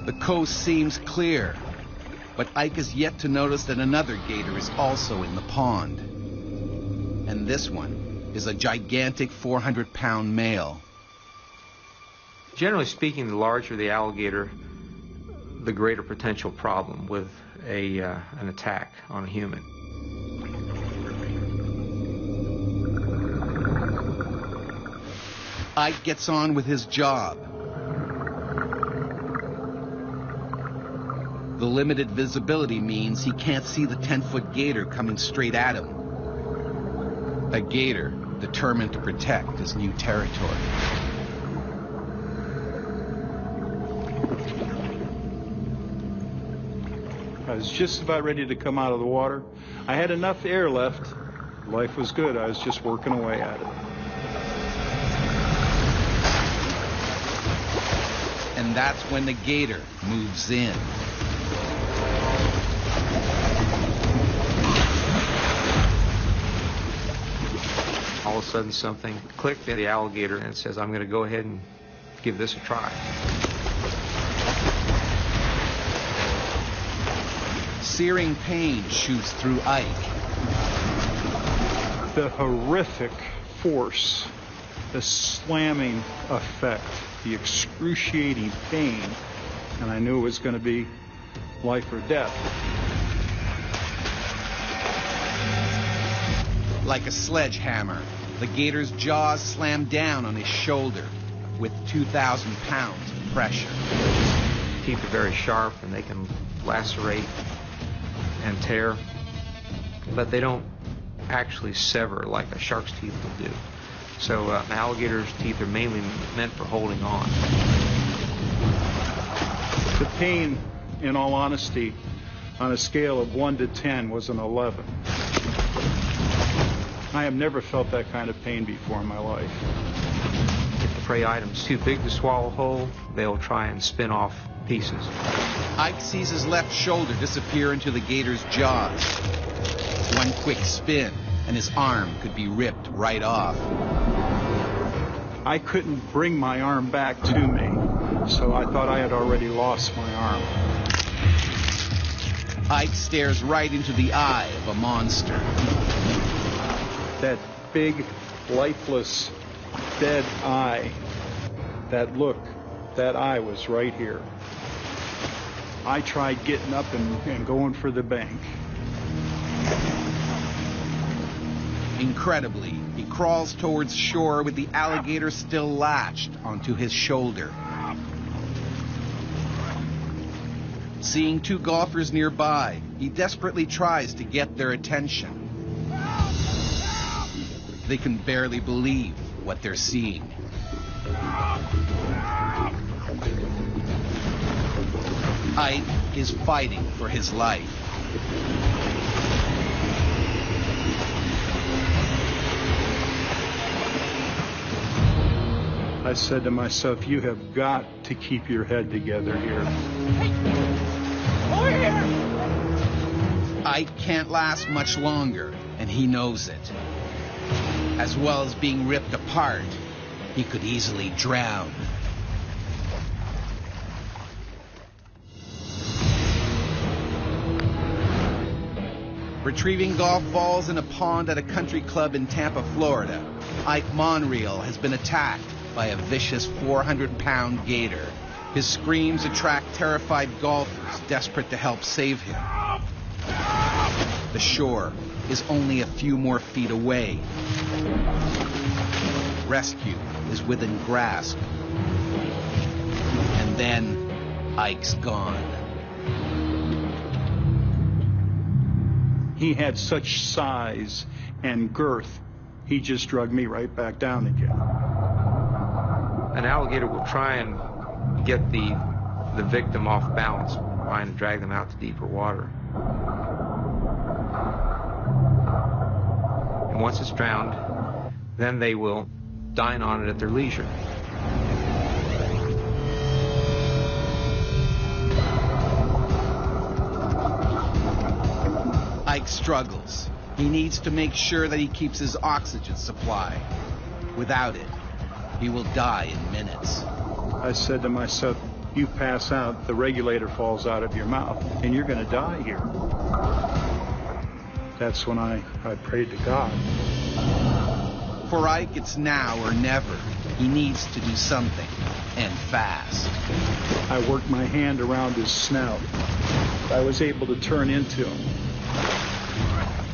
The coast seems clear, but Ike has yet to notice that another gator is also in the pond. And this one is a gigantic 400-pound male. Generally speaking, the larger the alligator, the greater potential problem with an attack on a human. Ike gets on with his job. The limited visibility means he can't see the 10-foot gator coming straight at him. A gator determined to protect his new territory. I was just about ready to come out of the water. I had enough air left. Life was good. I was just working away at it. And that's when the gator moves in. All of a sudden something clicked in the alligator and it says, I'm going to go ahead and give this a try. Searing pain shoots through Ike. The horrific force, the slamming effect, the excruciating pain, and I knew it was going to be life or death. Like a sledgehammer, the gator's jaws slam down on his shoulder with 2,000 pounds of pressure. Teeth are very sharp and they can lacerate and tear, but they don't actually sever like a shark's teeth will do. So an alligator's teeth are mainly meant for holding on. The pain, in all honesty, on a scale of 1 to 10 was an 11. I have never felt that kind of pain before in my life. If the prey item's too big to swallow whole, they'll try and spin off pieces. Ike sees his left shoulder disappear into the gator's jaws. One quick spin, and his arm could be ripped right off. I couldn't bring my arm back to me. So I thought I had already lost my arm. Ike stares right into the eye of a monster. That big, lifeless, dead eye. That look, that eye was right here. I tried getting up and going for the bank. Incredibly, he crawls towards shore with the alligator still latched onto his shoulder. Seeing two golfers nearby, he desperately tries to get their attention. They can barely believe what they're seeing. Ike is fighting for his life. I said to myself, you have got to keep your head together here. Over here! Ike can't last much longer, and he knows it. As well as being ripped apart, he could easily drown. Retrieving golf balls in a pond at a country club in Tampa, Florida, Ike Monreal has been attacked by a vicious 400-pound gator. His screams attract terrified golfers desperate to help save him. The shore is only a few more feet away. Rescue is within grasp. And then Ike's gone. He had such size and girth, he just dragged me right back down again. An alligator will try and get the victim off balance, trying to drag them out to deeper water. And once it's drowned, then they will dine on it at their leisure. Ike struggles. He needs to make sure that he keeps his oxygen supply. Without it, he will die in minutes. I said to myself, you pass out, the regulator falls out of your mouth, and you're going to die here. That's when I prayed to God. For Ike, it's now or never. He needs to do something, and fast. I worked my hand around his snout. I was able to turn into him.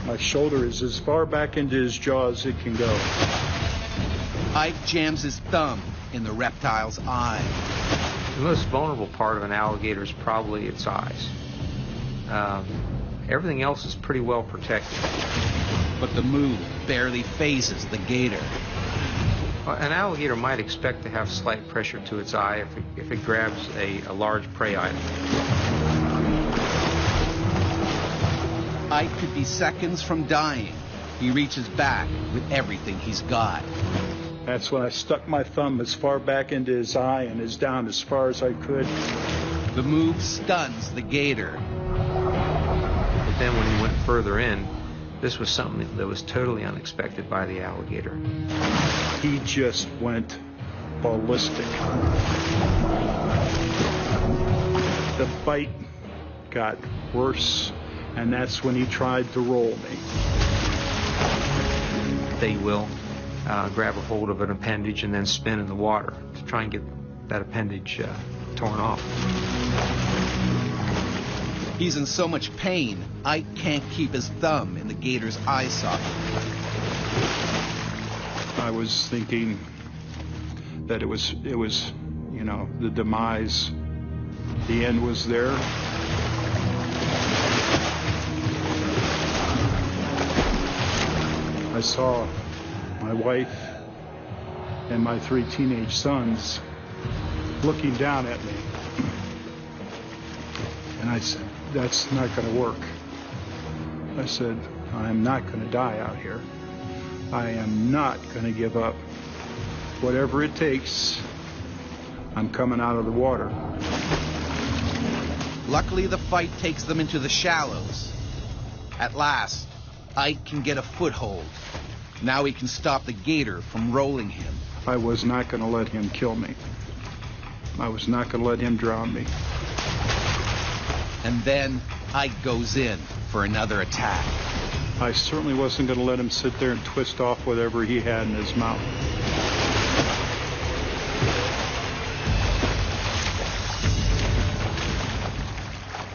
My shoulder is as far back into his jaw as it can go. Ike jams his thumb in the reptile's eye. The most vulnerable part of an alligator is probably its eyes. Everything else is pretty well protected. But the move barely phases the gator. An alligator might expect to have slight pressure to its eye if it grabs a large prey item. Ike could be seconds from dying. He reaches back with everything he's got. That's when I stuck my thumb as far back into his eye and as down as far as I could. The move stuns the gator. But then when he went further in, this was something that was totally unexpected by the alligator. He just went ballistic. The bite got worse, and that's when he tried to roll me. They will grab a hold of an appendage and then spin in the water to try and get that appendage torn off. He's in so much pain, Ike can't keep his thumb in the gator's eye socket. I was thinking that it was, you know, the demise. The end was there. I saw my wife and my 3 teenage sons looking down at me. And I said, that's not going to work. I said, I am not going to die out here. I am not going to give up. Whatever it takes, I'm coming out of the water. Luckily, the fight takes them into the shallows. At last, Ike can get a foothold. Now he can stop the gator from rolling him. I was not going to let him kill me. I was not going to let him drown me. And then Ike goes in for another attack. I certainly wasn't going to let him sit there and twist off whatever he had in his mouth.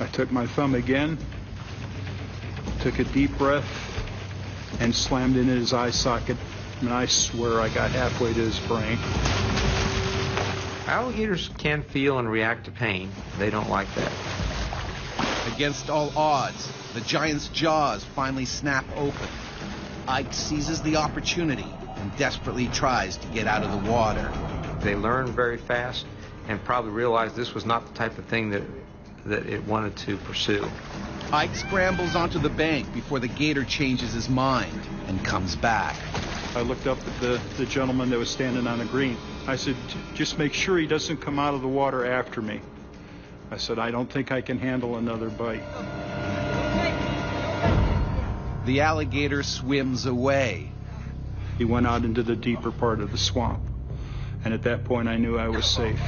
I took my thumb again, took a deep breath, and slammed it in his eye socket, and I swear I got halfway to his brain. Alligators can feel and react to pain. They don't like that. Against all odds, the giant's jaws finally snap open. Ike seizes the opportunity and desperately tries to get out of the water. They learn very fast and probably realized this was not the type of thing that it wanted to pursue. Ike scrambles onto the bank before the gator changes his mind and comes back. I looked up at the gentleman that was standing on the green. I said, just make sure he doesn't come out of the water after me. I said, I don't think I can handle another bite. The alligator swims away. He went out into the deeper part of the swamp. And at that point, I knew I was safe.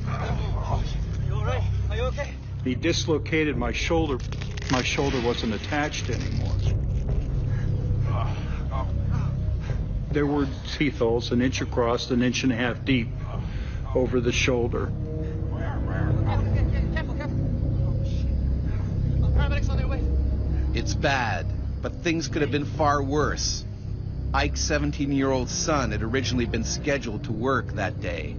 Are you all right? Are you okay? He dislocated my shoulder. My shoulder wasn't attached anymore. There were teeth holes 1 inch across, 1.5 inches deep over the shoulder. It's bad, but things could have been far worse. Ike's 17-year-old son had originally been scheduled to work that day.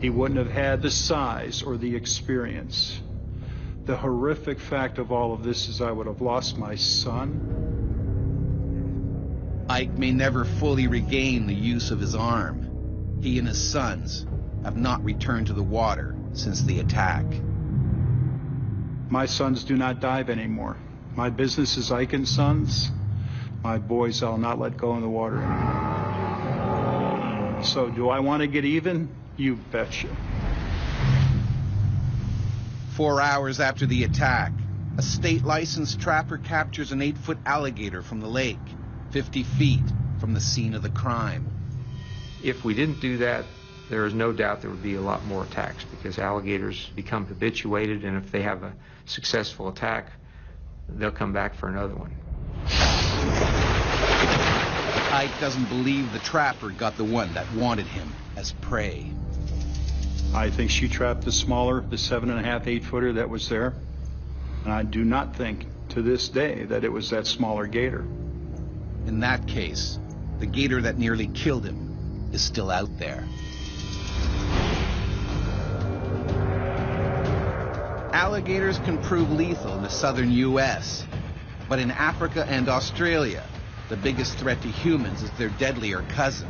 He wouldn't have had the size or the experience. The horrific fact of all of this is I would have lost my son. Ike may never fully regain the use of his arm. He and his sons have not returned to the water since the attack. My sons do not dive anymore. My business is Ike and Sons. My boys I'll not let go in the water anymore. So do I want to get even? You betcha. 4 hours after the attack, a state-licensed trapper captures an 8-foot alligator from the lake, 50 feet from the scene of the crime. If we didn't do that, there is no doubt there would be a lot more attacks because alligators become habituated, and if they have a successful attack, they'll come back for another one. Ike doesn't believe the trapper got the one that wanted him as prey. I think she trapped the smaller, the 7.5, 8-footer that was there. And I do not think to this day that it was that smaller gator. In that case, the gator that nearly killed him is still out there. Alligators can prove lethal in the southern U.S., but in Africa and Australia, the biggest threat to humans is their deadlier cousin.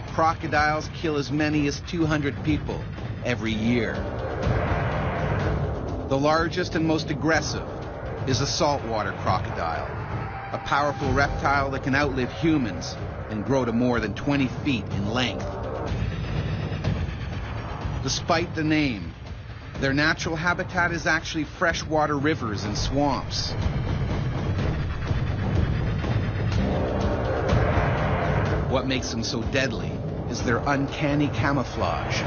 Crocodiles kill as many as 200 people every year. The largest and most aggressive is a saltwater crocodile, a powerful reptile that can outlive humans and grow to more than 20 feet in length. Despite the name, their natural habitat is actually freshwater rivers and swamps. What makes them so deadly is their uncanny camouflage.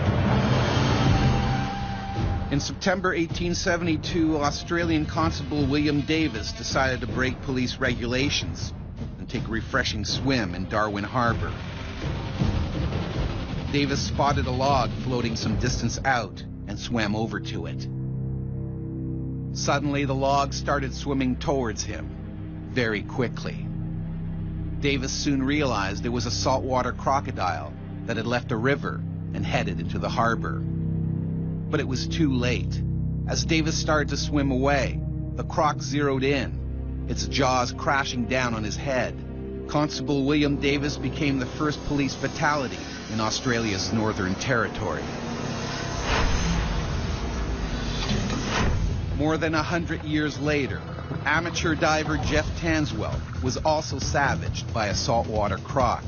In September 1872, Australian Constable William Davis decided to break police regulations and take a refreshing swim in Darwin Harbor. Davis spotted a log floating some distance out and swam over to it. Suddenly, the log started swimming towards him, very quickly. Davis soon realized it was a saltwater crocodile that had left a river and headed into the harbor. But it was too late. As Davis started to swim away, the croc zeroed in, its jaws crashing down on his head. Constable William Davis became the first police fatality in Australia's Northern Territory. More than 100 years later, amateur diver Jeff Tanswell was also savaged by a saltwater croc.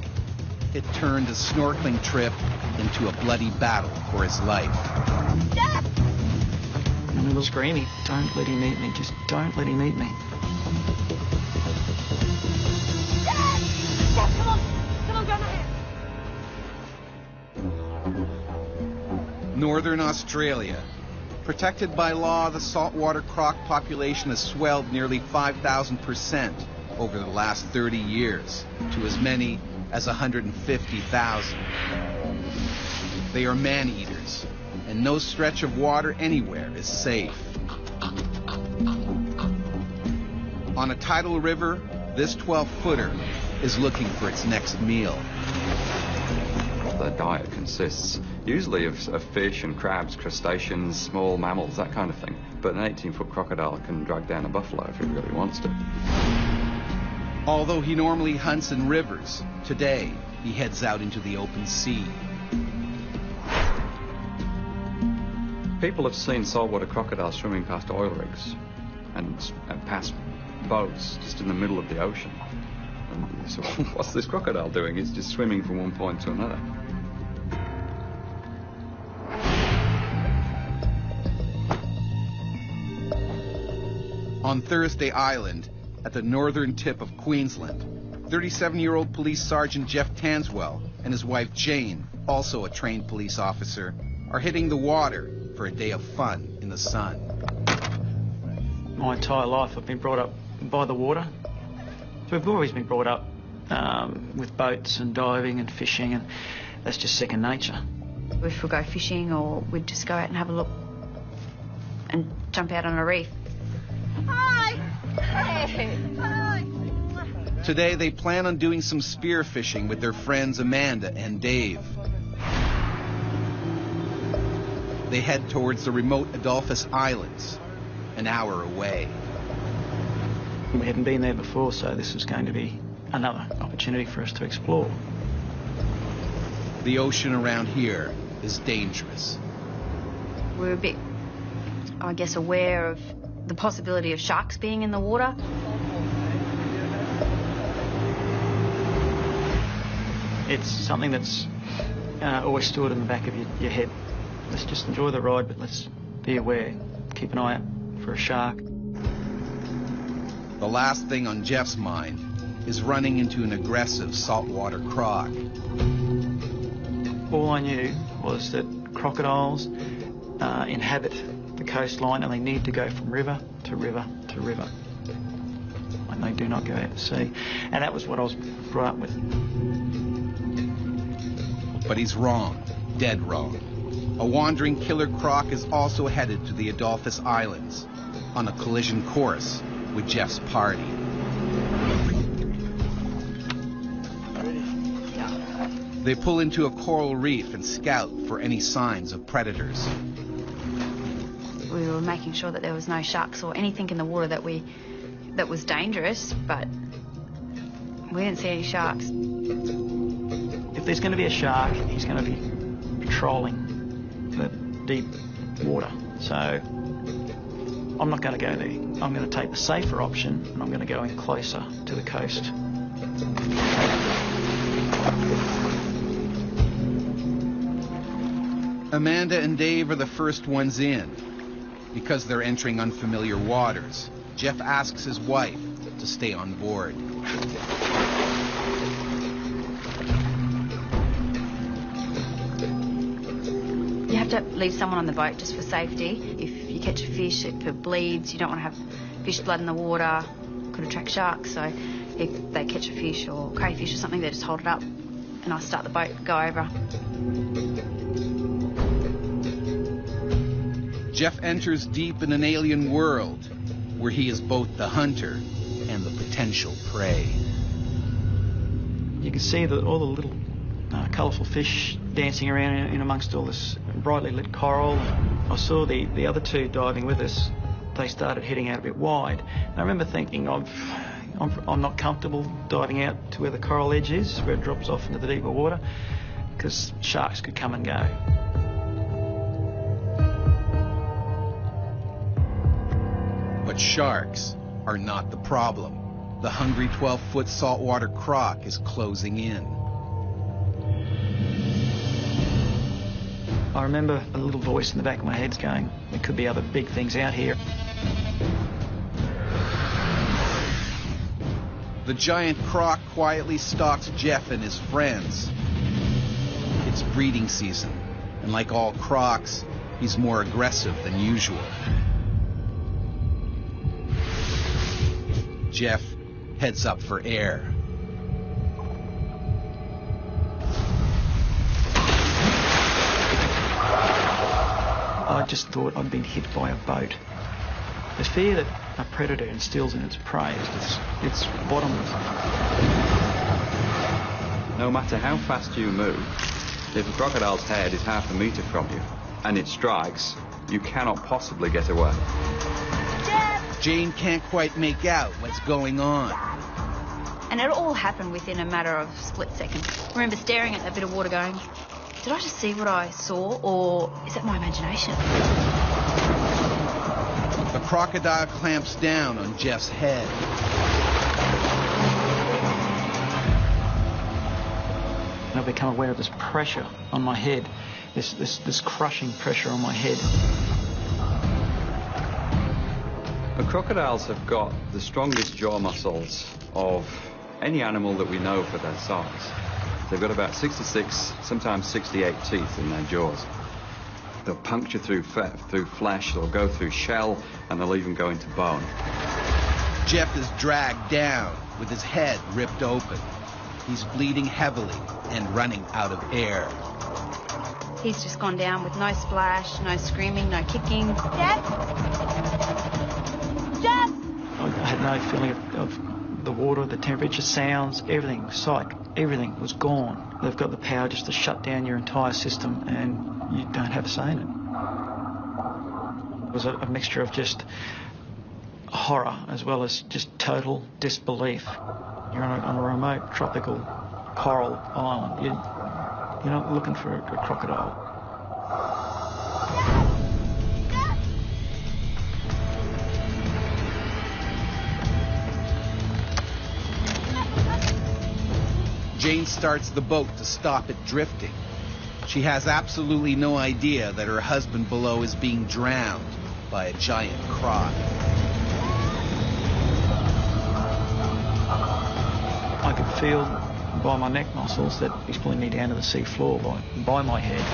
It turned a snorkeling trip into a bloody battle for his life. And little Screamy, don't let him eat me, just don't let him eat me. Come on, grab my hand. Northern Australia. Protected by law, the saltwater croc population has swelled nearly 5,000% over the last 30 years to as many as 150,000. They are man-eaters, and no stretch of water anywhere is safe. On a tidal river, this 12-footer is looking for its next meal. Their diet consists usually of fish and crabs, crustaceans, small mammals, that kind of thing. But an 18-foot crocodile can drag down a buffalo if it really wants to. Although he normally hunts in rivers, today he heads out into the open sea. People have seen saltwater crocodiles swimming past oil rigs and past boats just in the middle of the ocean. And so what's this crocodile doing? It's just swimming from one point to another. On Thursday Island, at the northern tip of Queensland, 37-year-old police sergeant Jeff Tanswell and his wife Jane, also a trained police officer, are hitting the water for a day of fun in the sun. My entire life I've been brought up by the water. So we've always been brought up with boats and diving and fishing, and that's just second nature. If we go fishing, or we'd just go out and have a look and jump out on a reef. Hi! Hey! Hi! Today they plan on doing some spear fishing with their friends Amanda and Dave. They head towards the remote Adolphus Islands, an hour away. We hadn't been there before, so this was going to be another opportunity for us to explore. The ocean around here is dangerous. We're a bit, I guess, aware of the possibility of sharks being in the water. It's something that's always stored in the back of your head. Let's just enjoy the ride, but let's be aware. Keep an eye out for a shark. The last thing on Jeff's mind is running into an aggressive saltwater croc. All I knew was that crocodiles inhabit the coastline, and they need to go from river to river to river. And they do not go out to sea. And that was what I was brought up with. But he's wrong, dead wrong. A wandering killer croc is also headed to the Adolphus Islands on a collision course with Jeff's party. They pull into a coral reef and scout for any signs of predators. We were making sure that there was no sharks or anything in the water that was dangerous, but we didn't see any sharks. If there's going to be a shark, he's going to be patrolling the deep water. So I'm not going to go there. I'm going to take the safer option, and I'm going to go in closer to the coast. Amanda and Dave are the first ones in. Because they're entering unfamiliar waters, Jeff asks his wife to stay on board. You have to leave someone on the boat just for safety. If you catch a fish, if it bleeds, you don't want to have fish blood in the water. Could attract sharks. So if they catch a fish or crayfish or something, they just hold it up and I'll start the boat, go over. Jeff enters deep in an alien world where he is both the hunter and the potential prey. You can see all the little colourful fish dancing around in amongst all this brightly lit coral. I saw the other two diving with us. They started heading out a bit wide. And I remember thinking, I'm not comfortable diving out to where the coral edge is, where it drops off into the deeper water, because sharks could come and go. But sharks are not the problem. The hungry 12-foot saltwater croc is closing in. I remember a little voice in the back of my head going, there could be other big things out here. The giant croc quietly stalks Jeff and his friends. It's breeding season, and like all crocs, he's more aggressive than usual. Jeff heads up for air. I just thought I'd been hit by a boat. The fear that a predator instills in its prey is it's bottomless. No matter how fast you move, if a crocodile's head is half a metre from you and it strikes, you cannot possibly get away. Jane can't quite make out what's going on. And it all happened within a matter of a split second. I remember staring at that bit of water going, did I just see what I saw, or is that my imagination? The crocodile clamps down on Jeff's head. And I've become aware of this pressure on my head, this crushing pressure on my head. The crocodiles have got the strongest jaw muscles of any animal that we know for their size. They've got about 66, sometimes 68 teeth in their jaws. They'll puncture through flesh, they'll go through shell, and they'll even go into bone. Jeff is dragged down with his head ripped open. He's bleeding heavily and running out of air. He's just gone down with no splash, no screaming, no kicking. Jeff? Jeff! I had no feeling of the water, the temperature, sounds, everything, sight, everything was gone. They've got the power just to shut down your entire system and you don't have a say in it. It was a mixture of just horror as well as just total disbelief. You're on a remote tropical coral island. You're not looking for a crocodile. Jane starts the boat to stop it drifting. She has absolutely no idea that her husband below is being drowned by a giant croc. I could feel by my neck muscles that he's pulling me down to the sea floor by my head.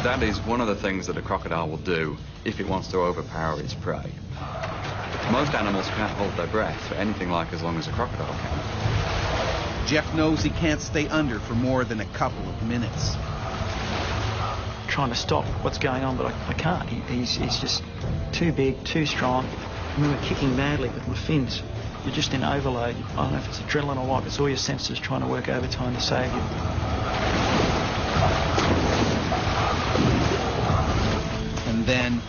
That is one of the things that a crocodile will do if it wants to overpower its prey. Most animals can't hold their breath for anything like as long as a crocodile can. Jeff knows he can't stay under for more than a couple of minutes. Trying to stop what's going on, but I can't. He's just too big, too strong. I remember kicking badly with my fins. You're just in overload. I don't know if it's adrenaline or what. It's all your senses trying to work overtime to save you. And then,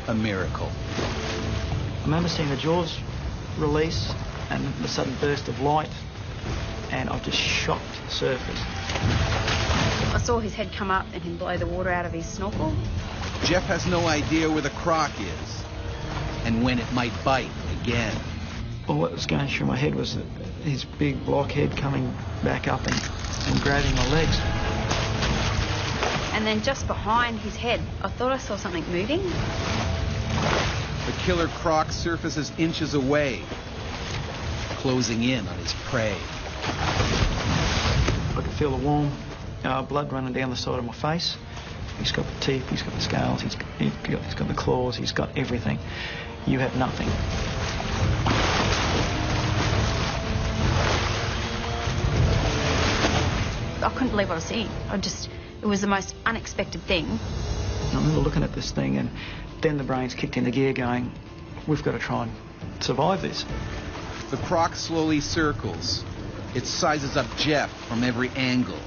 a miracle. I remember seeing the jaws release and the sudden burst of light, and I just shot to the surface. I saw his head come up and him blow the water out of his snorkel. Jeff has no idea where the croc is and when it might bite again. Well, what was going through my head was his big blockhead coming back up and grabbing my legs. And then just behind his head, I thought I saw something moving. The killer croc surfaces inches away, closing in on his prey. I could feel the warm blood running down the side of my face. He's got the teeth, he's got the scales, he's got the claws, he's got everything. You have nothing. I couldn't believe what I was seeing. It was the most unexpected thing. I remember looking at this thing, and then the brains kicked into gear going, we've got to try and survive this. The croc slowly circles. It sizes up Jeff from every angle.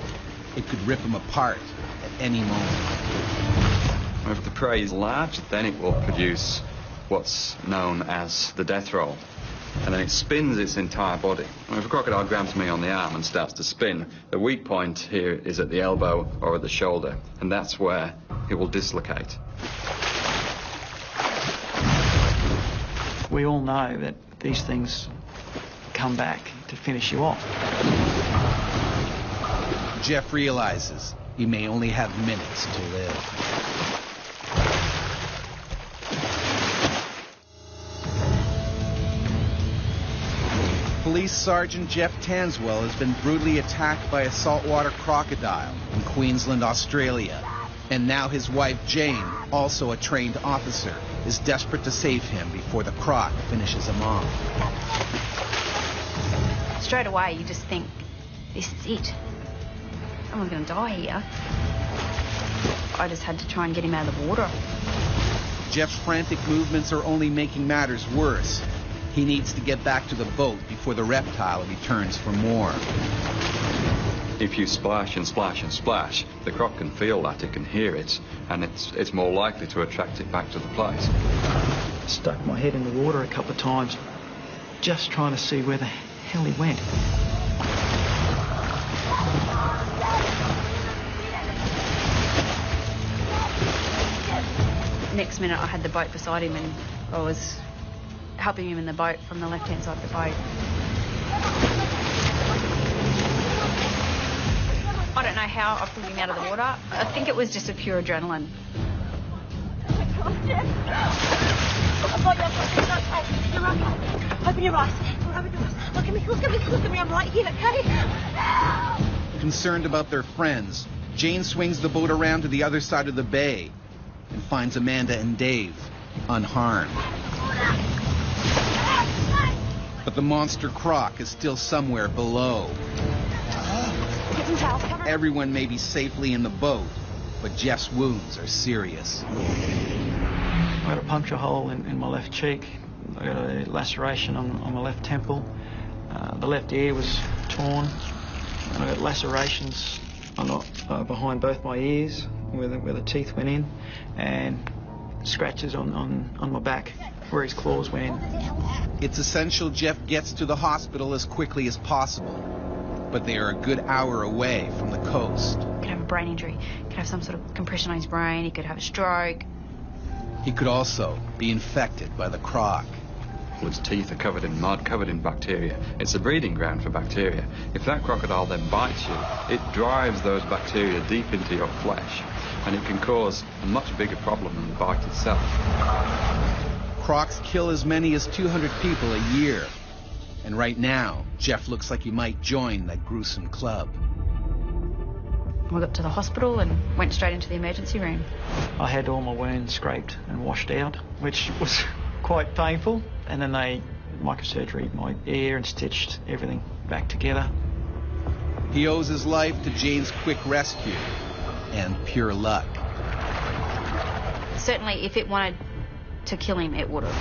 It could rip him apart at any moment. If the prey is large, then it will produce what's known as the death roll. And then it spins its entire body. If a crocodile grabs me on the arm and starts to spin, the weak point here is at the elbow or at the shoulder, and that's where it will dislocate. We all know that these things come back to finish you off. Jeff realizes he may only have minutes to live. Police Sergeant Jeff Tanswell has been brutally attacked by a saltwater crocodile in Queensland, Australia. And now his wife, Jane, also a trained officer, is desperate to save him before the croc finishes him off. Straight away, you just think, this is it. Someone's going to die here. I just had to try and get him out of the water. Jeff's frantic movements are only making matters worse. He needs to get back to the boat before the reptile returns for more. If you splash and splash and splash, the croc can feel that, it can hear it, and it's more likely to attract it back to the place. Stuck my head in the water a couple of times, just trying to see where the hell he went. Next minute I had the boat beside him and I was helping him in the boat from the left-hand side of the boat. I don't know how I pulled him out of the water. I think it was just a pure adrenaline. Open your eyes. Open your eyes. Look at me, look at me, look at me. I'm right here, okay? Concerned about their friends, Jane swings the boat around to the other side of the bay and finds Amanda and Dave unharmed. But the monster croc is still somewhere below. Everyone may be safely in the boat, but Jeff's wounds are serious. I got a puncture hole in my left cheek. I got a laceration on my left temple. The left ear was torn. And I got lacerations behind both my ears where the teeth went in, and scratches on my back where his claws went in. It's essential Jeff gets to the hospital as quickly as possible, but they are a good hour away from the coast. He could have a brain injury. He could have some sort of compression on his brain. He could have a stroke. He could also be infected by the croc. Its teeth are covered in mud, covered in bacteria. It's a breeding ground for bacteria. If that crocodile then bites you, it drives those bacteria deep into your flesh, and it can cause a much bigger problem than the bite itself. Crocs kill as many as 200 people a year. And right now, Jeff looks like he might join that gruesome club. I got to the hospital and went straight into the emergency room. I had all my wounds scraped and washed out, which was quite painful. And then they microsurgery my ear and stitched everything back together. He owes his life to Jane's quick rescue and pure luck. Certainly, if it wanted to kill him, it would have.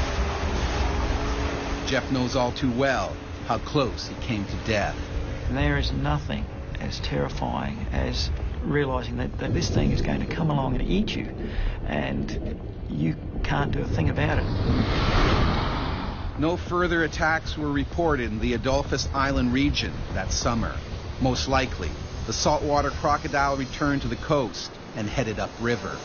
Jeff knows all too well how close he came to death. And there is nothing as terrifying as realising that this thing is going to come along and eat you, and you can't do a thing about it. No further attacks were reported in the Adolphus Island region that summer. Most likely, the saltwater crocodile returned to the coast and headed upriver.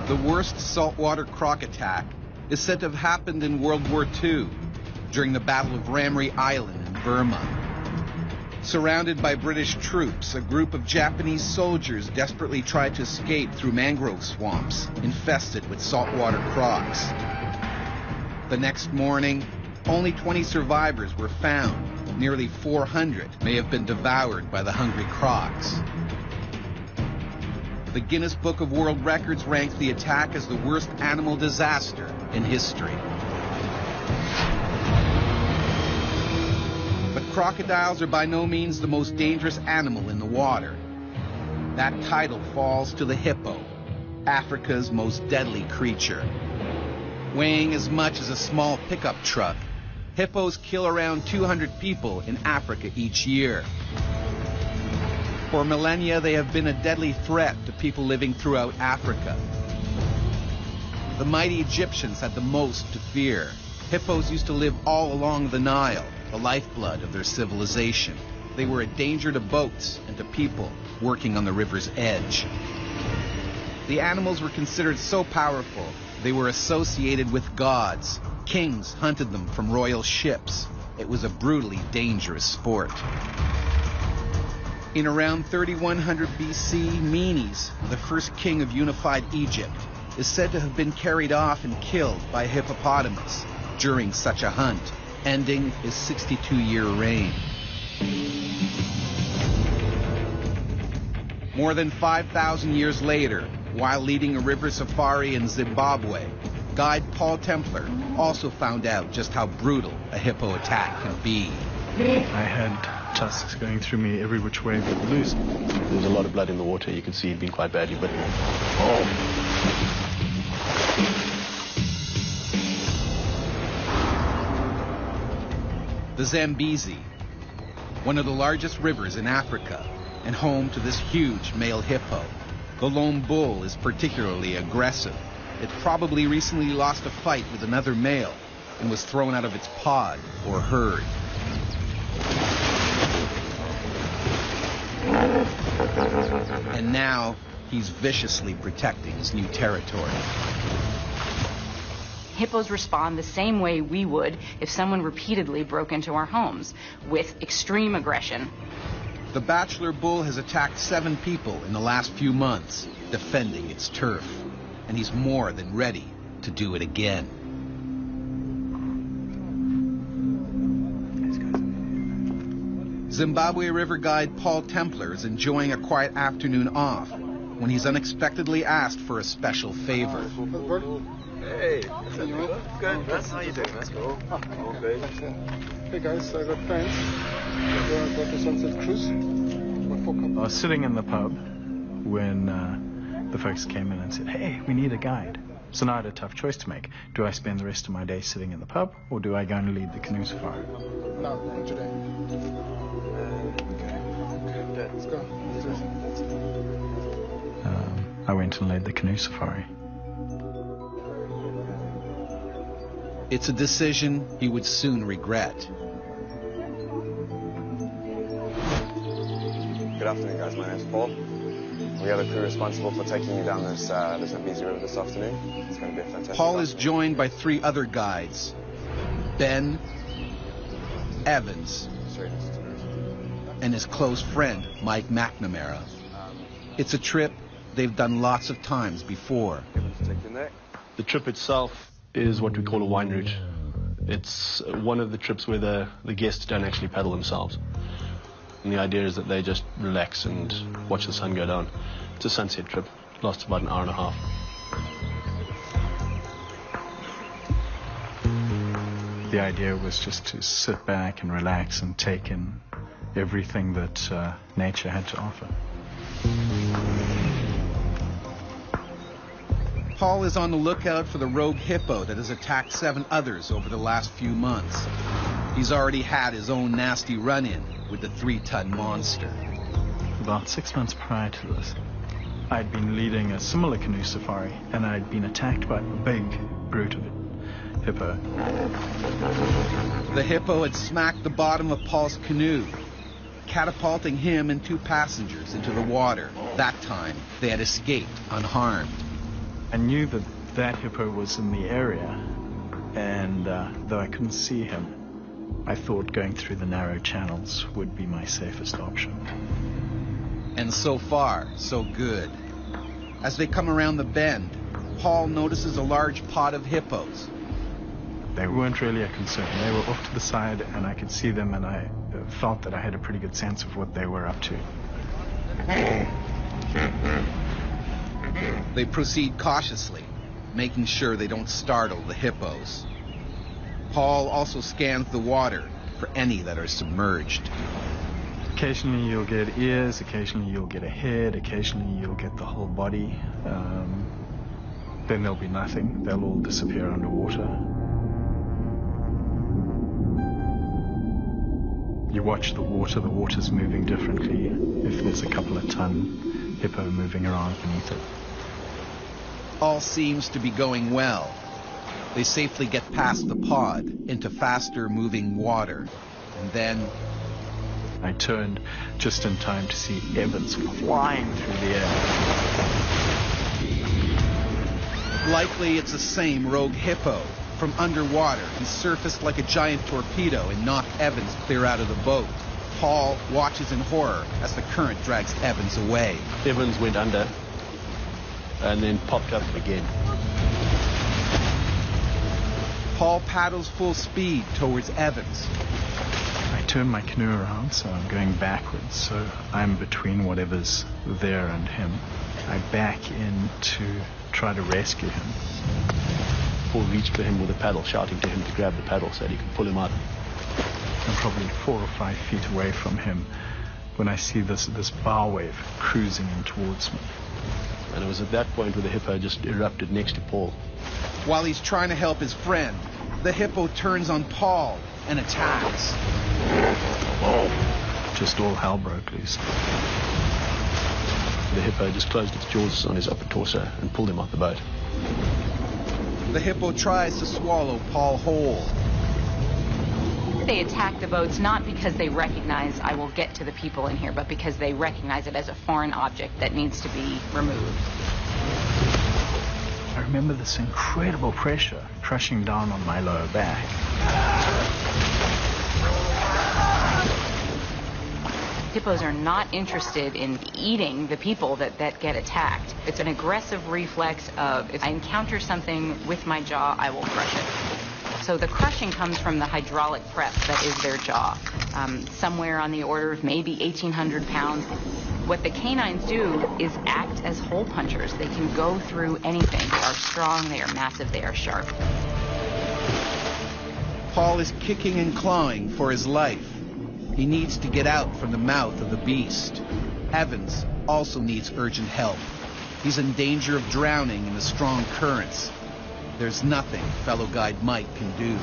The worst saltwater croc attack is said to have happened in World War II during the Battle of Ramree Island in Burma. Surrounded by British troops, a group of Japanese soldiers desperately tried to escape through mangrove swamps infested with saltwater crocs. The next morning, only 20 survivors were found. Nearly 400 may have been devoured by the hungry crocs. The Guinness Book of World Records ranked the attack as the worst animal disaster in history. But crocodiles are by no means the most dangerous animal in the water. That title falls to the hippo, Africa's most deadly creature. Weighing as much as a small pickup truck, hippos kill around 200 people in Africa each year. For millennia, they have been a deadly threat to people living throughout Africa. The mighty Egyptians had the most to fear. Hippos used to live all along the Nile, the lifeblood of their civilization. They were a danger to boats and to people working on the river's edge. The animals were considered so powerful, they were associated with gods. Kings hunted them from royal ships. It was a brutally dangerous sport. In around 3100 BC, Menes, the first king of unified Egypt, is said to have been carried off and killed by a hippopotamus during such a hunt, ending his 62-year reign. More than 5,000 years later, while leading a river safari in Zimbabwe, guide Paul Templar also found out just how brutal a hippo attack can be. I had tusks going through me every which way but loose. There was a lot of blood in the water. You could see he'd been quite badly bitten. The Zambezi, one of the largest rivers in Africa and home to this huge male hippo. The lone bull is particularly aggressive. It probably recently lost a fight with another male and was thrown out of its pod or herd. And now he's viciously protecting his new territory. Hippos respond the same way we would if someone repeatedly broke into our homes, with extreme aggression. The bachelor bull has attacked 7 people in the last few months, defending its turf. And he's more than ready to do it again. Zimbabwe River guide Paul Templar is enjoying a quiet afternoon off when he's unexpectedly asked for a special favor. Hey, good. That's how you doing. That's cool. Hey guys, I got plans. We're going to Sunset Cruise. I was sitting in the pub when the folks came in and said, hey, we need a guide. So now I had a tough choice to make. Do I spend the rest of my day sitting in the pub, or do I go and lead the canoe safari? No, today. Okay, let's go. I went and led the canoe safari. It's a decision he would soon regret. Good afternoon, guys. My name's Paul. We are the crew responsible for taking you down this Zambezi River this afternoon. It's going to be a fantastic Paul is joined by 3 other guides. Ben, Evans, and his close friend, Mike McNamara. It's a trip they've done lots of times before. The trip itself is what we call a wine route. It's one of the trips where the guests don't actually paddle themselves. And the idea is that they just relax and watch the sun go down. It's a sunset trip. It lasts about an hour and a half. The idea was just to sit back and relax and take in everything that nature had to offer. Paul is on the lookout for the rogue hippo that has attacked 7 others over the last few months. He's already had his own nasty run-in with the 3-ton monster. About 6 months prior to this, I'd been leading a similar canoe safari, and I'd been attacked by a big brute of a hippo. The hippo had smacked the bottom of Paul's canoe, catapulting him and 2 passengers into the water. That time, they had escaped unharmed. I knew that that hippo was in the area, and though I couldn't see him, I thought going through the narrow channels would be my safest option. And so far, so good. As they come around the bend, Paul notices a large pod of hippos. They weren't really a concern. They were off to the side, and I could see them, and I felt that I had a pretty good sense of what they were up to. They proceed cautiously, making sure they don't startle the hippos. Paul also scans the water for any that are submerged. Occasionally you'll get ears, occasionally you'll get a head, occasionally you'll get the whole body. Then there'll be nothing. They'll all disappear underwater. You watch the water's moving differently if there's a couple of ton hippo moving around beneath it. All seems to be going well. They safely get past the pod into faster moving water. And then I turned just in time to see Evans flying through the air. Likely it's the same rogue hippo. From underwater, he surfaced like a giant torpedo and knocked Evans clear out of the boat. Paul watches in horror as the current drags Evans away. Evans went under, and then popped up again. Paul paddles full speed towards Evans. I turn my canoe around, so I'm going backwards, so I'm between whatever's there and him. I back in to try to rescue him. Paul reached for him with a paddle, shouting to him to grab the paddle so that he could pull him out. I'm probably 4 or 5 feet away from him when I see this bow wave cruising in towards me. And it was at that point where the hippo just erupted next to Paul. While he's trying to help his friend, the hippo turns on Paul and attacks. Just all hell broke loose. The hippo just closed its jaws on his upper torso and pulled him off the boat. The hippo tries to swallow Paul whole. They attack the boats not because they recognize I will get to the people in here, but because they recognize it as a foreign object that needs to be removed. I remember this incredible pressure crushing down on my lower back. Hippos are not interested in eating the people that get attacked. It's an aggressive reflex of, if I encounter something with my jaw, I will crush it. So the crushing comes from the hydraulic press that is their jaw, somewhere on the order of maybe 1,800 pounds. What the canines do is act as hole punchers. They can go through anything. They are strong, they are massive, they are sharp. Paul is kicking and clawing for his life. He needs to get out from the mouth of the beast. Evans also needs urgent help. He's in danger of drowning in the strong currents. There's nothing fellow guide Mike can do.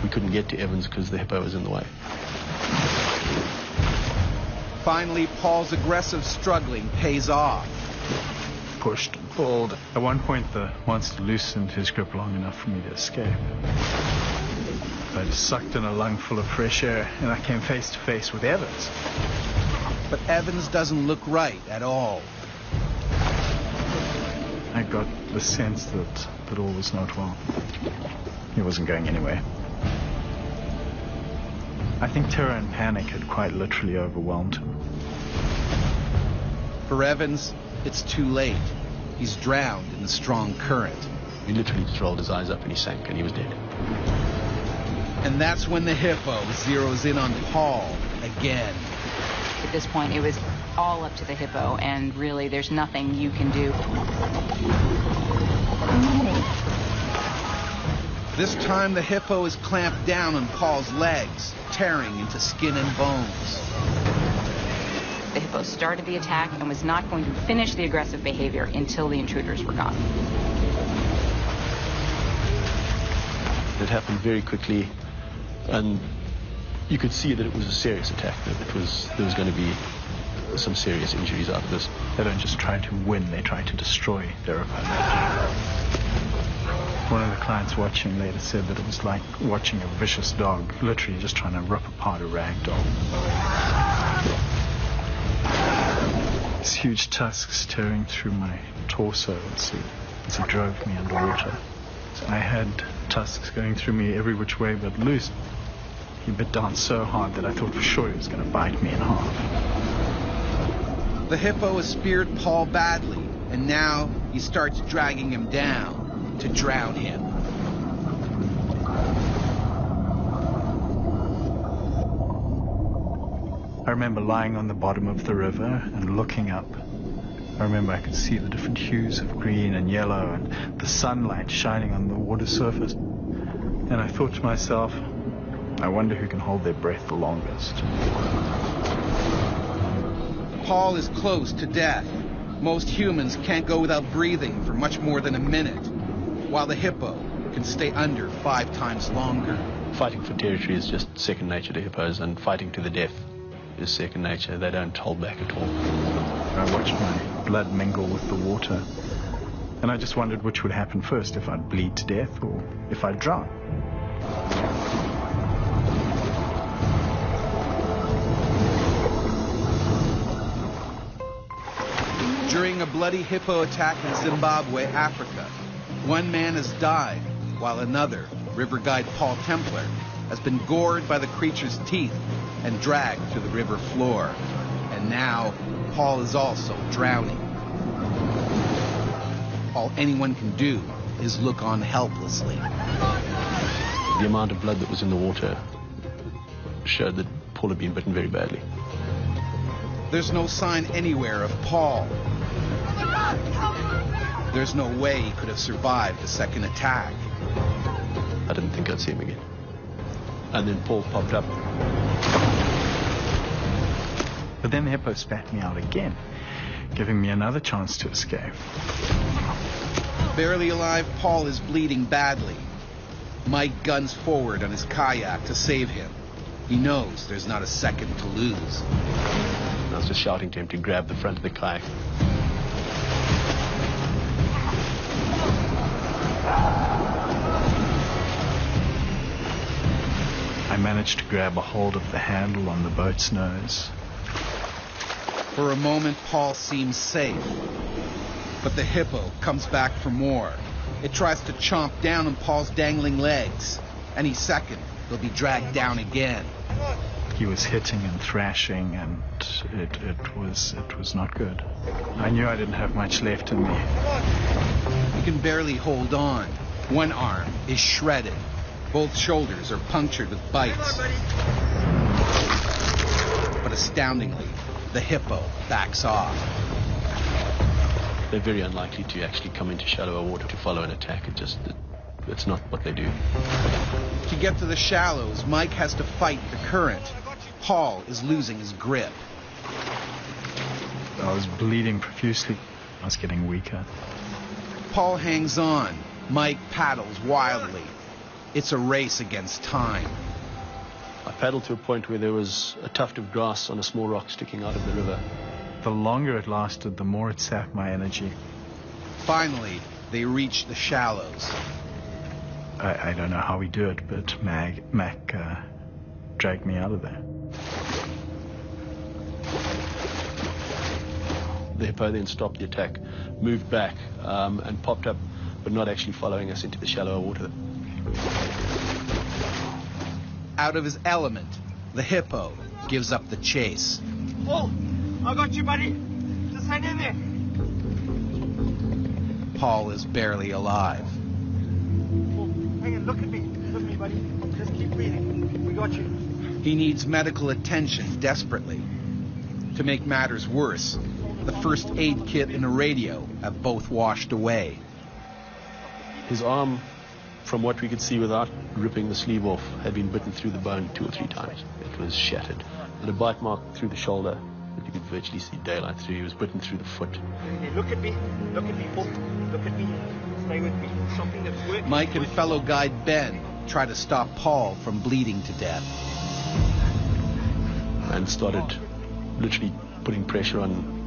We couldn't get to Evans because the hippo was in the way. Finally, Paul's aggressive struggling pays off. Pushed and pulled. At one point, the monster loosened his grip long enough for me to escape. I just sucked in a lung full of fresh air, and I came face to face with Evans. But Evans doesn't look right at all. I got the sense that all was not well. He wasn't going anywhere. I think terror and panic had quite literally overwhelmed him. For Evans, it's too late. He's drowned in the strong current. He literally just rolled his eyes up and he sank and he was dead. And that's when the hippo zeroes in on Paul again. At this point, it was all up to the hippo, and really there's nothing you can do. This time the hippo is clamped down on Paul's legs, tearing into skin and bones. The hippo started the attack and was not going to finish the aggressive behavior until the intruders were gone. It happened very quickly, and you could see that it was a serious attack, that there was going to be some serious injuries out of this. They don't just try to win, they try to destroy their opponent. One of the clients watching later said that it was like watching a vicious dog, literally just trying to rip apart a rag doll. These huge tusks tearing through my torso as it drove me underwater. I had tusks going through me every which way but loose. He bit down so hard that I thought for sure he was going to bite me in half. The hippo has speared Paul badly, and now he starts dragging him down to drown him. I remember lying on the bottom of the river and looking up. I remember I could see the different hues of green and yellow and the sunlight shining on the water surface. And I thought to myself, I wonder who can hold their breath the longest. Paul is close to death. Most humans can't go without breathing for much more than a minute, while the hippo can stay under 5 times longer. Fighting for territory is just second nature to hippos, and fighting to the death is second nature. They don't hold back at all. I watched my blood mingle with the water, and I just wondered which would happen first, if I'd bleed to death or if I'd drown. During a bloody hippo attack in Zimbabwe, Africa, one man has died, while another, river guide Paul Templar, has been gored by the creature's teeth and dragged to the river floor. And And now, Paul is also drowning. All anyone can do is look on helplessly. The amount of blood that was in the water showed that Paul had been bitten very badly. There's no sign anywhere of Paul. There's no way he could have survived the second attack. I didn't think I'd see him again. And then Paul popped up. But then the hippo spat me out again, giving me another chance to escape. Barely alive, Paul is bleeding badly. Mike guns forward on his kayak to save him. He knows there's not a second to lose. I was just shouting to him to grab the front of the kayak. I managed to grab a hold of the handle on the boat's nose. For a moment, Paul seems safe. But the hippo comes back for more. It tries to chomp down on Paul's dangling legs. Any second, he'll be dragged down again. He was hitting and thrashing, and it was not good. I knew I didn't have much left in me. He can barely hold on. One arm is shredded. Both shoulders are punctured with bites. But astoundingly, the hippo backs off. They're very unlikely to actually come into shallower water to follow an attack. It's not what they do. To get to the shallows, Mike has to fight the current. Paul is losing his grip. I was bleeding profusely. I was getting weaker. Paul hangs on. Mike paddles wildly. It's a race against time. I paddled to a point where there was a tuft of grass on a small rock sticking out of the river. The longer it lasted, the more it sapped my energy. Finally, they reach the shallows. I don't know how we do it, but Mac dragged me out of there. The hippo then stopped the attack, moved back, and popped up, but not actually following us into the shallower water. Out of his element, the hippo gives up the chase. Paul, I got you, buddy. Just hang in there. Paul is barely alive. Paul, hang on, look at me, buddy. Just keep breathing. We got you. He needs medical attention desperately. To make matters worse, the first aid kit and a radio have both washed away. His arm, from what we could see without ripping the sleeve off, had been bitten through the bone 2 or 3 times. It was shattered. And a bite mark through the shoulder that you could virtually see daylight through. He was bitten through the foot. Hey, look at me, Paul. Look at me. Stay with me. Something that's working. Mike and fellow guide Ben try to stop Paul from bleeding to death. And started literally putting pressure on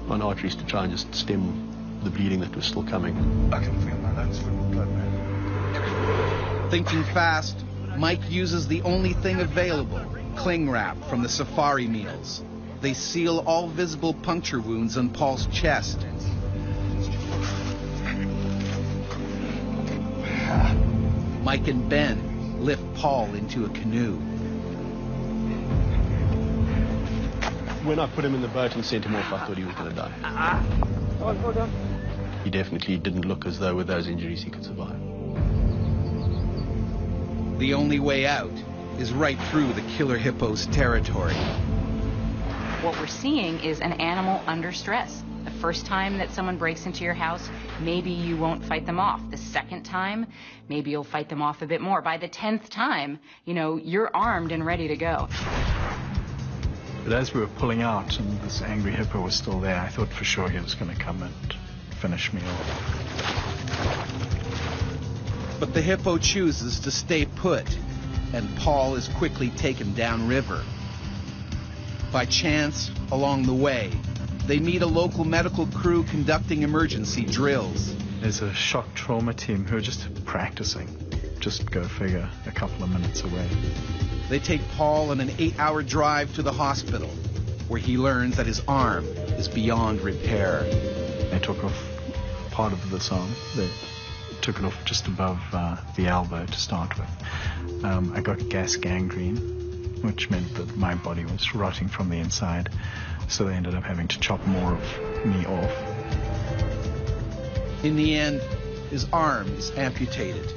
arteries to try and just stem the bleeding that was still coming. I can feel my lungs full of blood, man. Thinking fast, Mike uses the only thing available, cling wrap from the safari meals. They seal all visible puncture wounds on Paul's chest. Mike and Ben lift Paul into a canoe. When I put him in the boat and sent him off, I thought he was going to die. Hold on. He definitely didn't look as though with those injuries he could survive. The only way out is right through the killer hippo's territory. What we're seeing is an animal under stress. The first time that someone breaks into your house, maybe you won't fight them off. The second time, maybe you'll fight them off a bit more. By the 10th time, you're armed and ready to go. But as we were pulling out and this angry hippo was still there, I thought for sure he was going to come and finish me off. But the hippo chooses to stay put, and Paul is quickly taken downriver. By chance, along the way, they meet a local medical crew conducting emergency drills. There's a shock trauma team who are just practicing. Just go figure, a couple of minutes away. They take Paul on an 8-hour drive to the hospital, where he learns that his arm is beyond repair. They took off part of this arm. They took it off just above the elbow to start with. I got gas gangrene. which meant that my body was rotting from the inside. So they ended up having to chop more of me off. In the end, his arm is amputated.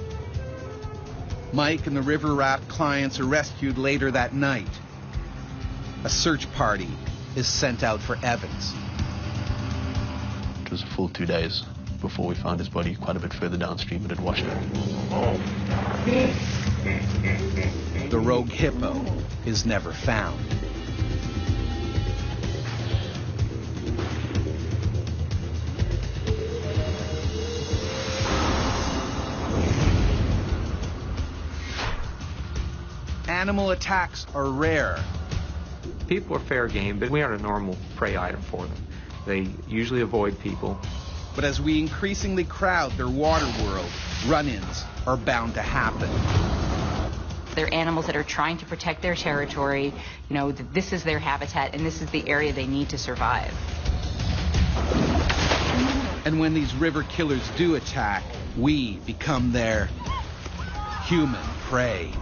Mike and the river raft clients are rescued later that night. A search party is sent out for Evans. It was a full 2 days before we found his body quite a bit further downstream. It had washed up. The rogue hippo is never found. Animal attacks are rare. People are fair game, but we aren't a normal prey item for them. They usually avoid people. But as we increasingly crowd their water world, run-ins are bound to happen. They're animals that are trying to protect their territory. You know, this is their habitat and this is the area they need to survive. And when these river killers do attack, we become their human prey.